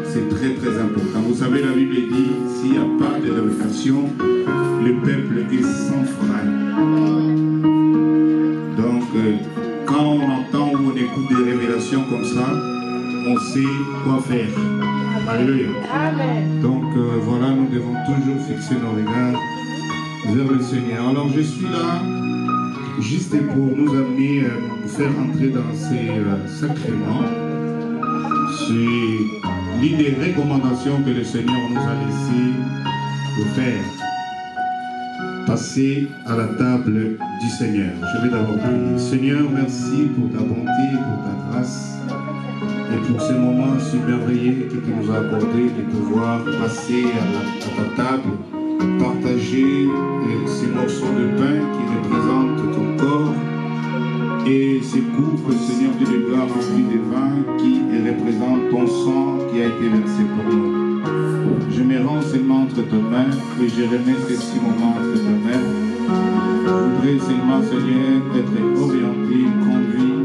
C'est très très important. Vous savez, la Bible dit, s'il n'y a pas de révélation, le peuple est sans frein. Quand on entend ou on écoute des révélations comme ça, on sait quoi faire. Alléluia. Donc voilà, nous devons toujours fixer nos regards vers le Seigneur. Alors je suis là juste pour nous amener, nous faire entrer dans ces sacrements. C'est l'une des recommandations que le Seigneur nous a laissé de faire. Passer à la table du Seigneur. Je vais d'abord prier. Seigneur, merci pour ta bonté, pour ta grâce et pour ce moment si merveilleux que tu nous as accordé de pouvoir passer à ta table, partager ces morceaux de pain qui représentent ton corps et ces coupes, Seigneur Dieu de gloire, remplis de vin qui représentent ton sang qui a été versé pour nous. Je me rends seulement entre tes mains et je remets ces 6 moments entre tes mains. Je voudrais seulement, Seigneur, être orienté, conduit,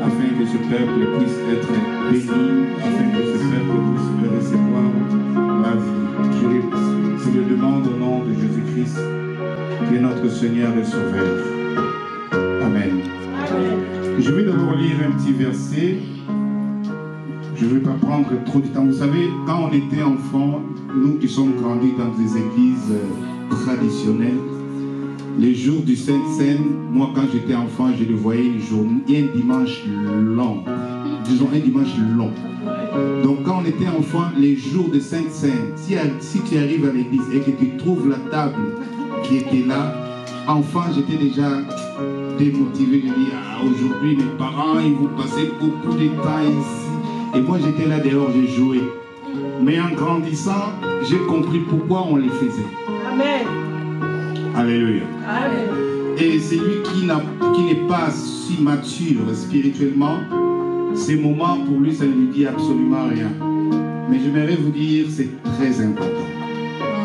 afin que ce peuple puisse être béni, afin que ce peuple puisse recevoir la vie. Je le demande au nom de Jésus-Christ, qui est notre Seigneur et Sauveur. Amen. Je vais d'abord lire un petit verset. Je ne vais pas prendre trop de temps. Vous savez, quand on était enfant, nous qui sommes grandis dans des églises traditionnelles, les jours du Sainte-Seine, moi quand j'étais enfant, je le voyais un dimanche long. Disons un dimanche long. Donc quand on était enfant, les jours de Sainte-Seine, si tu arrives à l'église et que tu trouves la table qui était là, enfant, j'étais déjà démotivé de dire, aujourd'hui mes parents, ils vont passer beaucoup de temps ici. Et moi j'étais là dehors, j'ai joué. Mais en grandissant, j'ai compris pourquoi on les faisait. Amen. Alléluia. Amen. Et celui qui n'est pas si mature spirituellement, ces moments pour lui ça ne lui dit absolument rien. Mais j'aimerais vous dire, c'est très important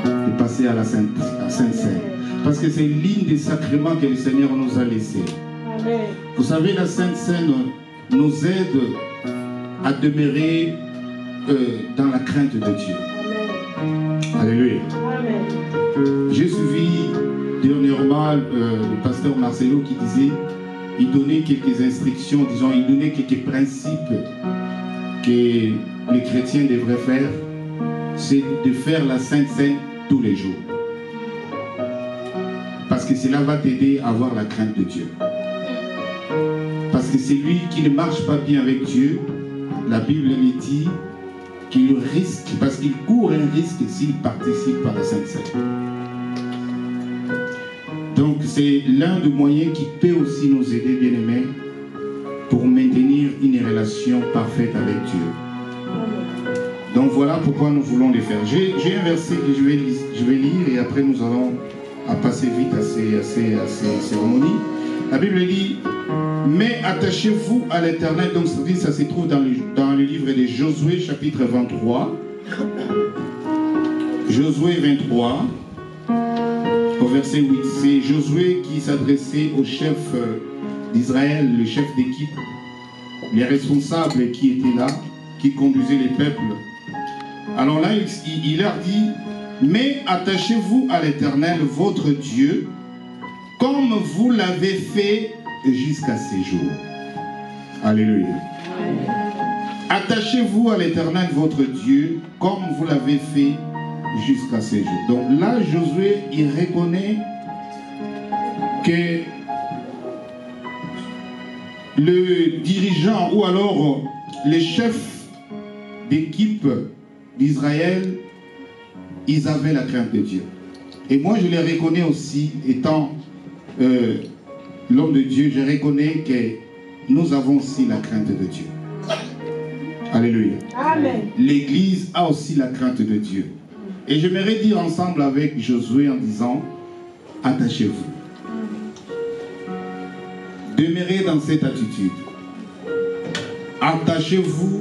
de passer à la Sainte-Seine. Parce que c'est l'une des sacrements que le Seigneur nous a laissés. Amen. Vous savez, la Sainte-Seine nous aide à demeurer dans la crainte de Dieu. Amen. Alléluia. Amen. J'ai suivi dernièrement le pasteur Marcelo qui disait, il donnait quelques instructions, disons, il donnait quelques principes que que les chrétiens devraient faire, c'est de faire la Sainte Seine tous les jours. Parce que cela va t'aider à avoir la crainte de Dieu. Parce que c'est lui qui ne marche pas bien avec Dieu, la Bible lui dit qu'il risque, parce qu'il court un risque s'il participe à la Sainte Seine. Donc c'est l'un des moyens qui peut aussi nous aider, bien-aimés, pour maintenir une relation parfaite avec Dieu. Donc voilà pourquoi nous voulons les faire. J'ai un verset que je vais lire et après nous allons passer vite à ces cérémonies. La Bible dit: mais attachez-vous à l'Éternel. Donc ça se trouve dans le livre de Josué chapitre 23. Josué 23 au verset 8. C'est Josué qui s'adressait au chef d'Israël, le chef d'équipe, les responsables qui étaient là, qui conduisaient les peuples. Alors là, il leur dit: mais attachez-vous à l'Éternel, votre Dieu, comme vous l'avez fait jusqu'à ces jours. Alléluia. Attachez-vous à l'Éternel, votre Dieu, comme vous l'avez fait jusqu'à ces jours. Donc là, Josué, il reconnaît que le dirigeant ou alors les chefs d'équipe d'Israël, ils avaient la crainte de Dieu. Et moi, je les reconnais aussi, étant l'homme de Dieu, je reconnais que nous avons aussi la crainte de Dieu. Alléluia. Amen. L'Église a aussi la crainte de Dieu. Et j'aimerais dire ensemble avec Josué en disant: attachez-vous. Demeurez dans cette attitude. Attachez-vous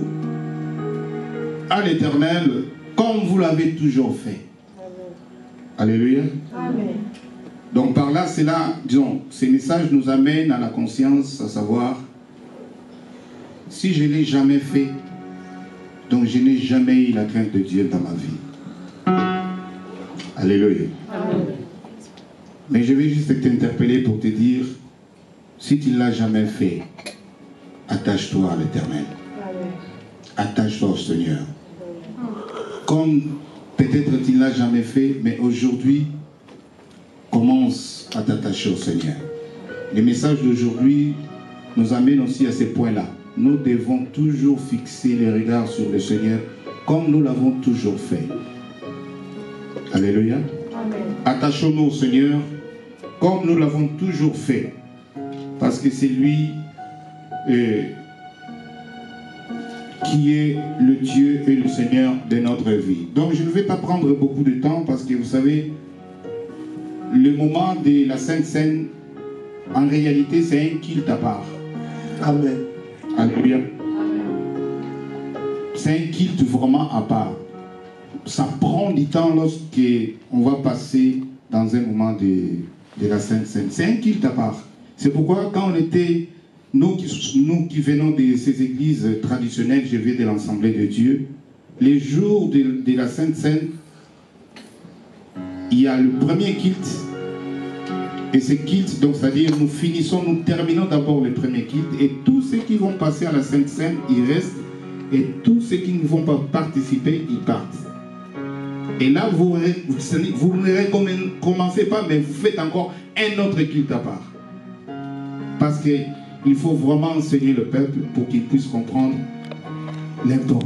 à l'Éternel comme vous l'avez toujours fait. Amen. Alléluia. Amen. Donc par là, c'est là, disons, ces messages nous amènent à la conscience, à savoir, si je ne l'ai jamais fait, donc je n'ai jamais eu la crainte de Dieu dans ma vie. Alléluia. Amen. Mais je vais juste t'interpeller pour te dire, si tu ne l'as jamais fait, attache-toi à l'Éternel. Attache-toi au Seigneur. Comme peut-être tu ne l'as jamais fait, mais aujourd'hui, commence à t'attacher au Seigneur. Le message d'aujourd'hui nous amène aussi à ces points-là. Nous devons toujours fixer les regards sur le Seigneur comme nous l'avons toujours fait. Alléluia. Amen. Attachons-nous au Seigneur comme nous l'avons toujours fait. Parce que c'est lui qui est le Dieu et le Seigneur de notre vie. Donc je ne vais pas prendre beaucoup de temps parce que vous savez, le moment de la Sainte Seine, en réalité, c'est un culte à part. Amen. Alléluia. C'est un culte vraiment à part. Ça prend du temps lorsqu'on va passer dans un moment de la Sainte Seine. C'est un culte à part. C'est pourquoi quand on était, nous qui venons de ces églises traditionnelles, je viens de l'Assemblée de Dieu, les jours de la Sainte Seine, il y a le premier culte, et ce culte, donc c'est-à-dire nous terminons d'abord le premier culte, et tous ceux qui vont passer à la Sainte Seine, ils restent, et tous ceux qui ne vont pas participer, ils partent. Et là, vous ne recommencez pas, mais vous faites encore un autre culte à part. Parce qu'il faut vraiment enseigner le peuple pour qu'il puisse comprendre l'importance.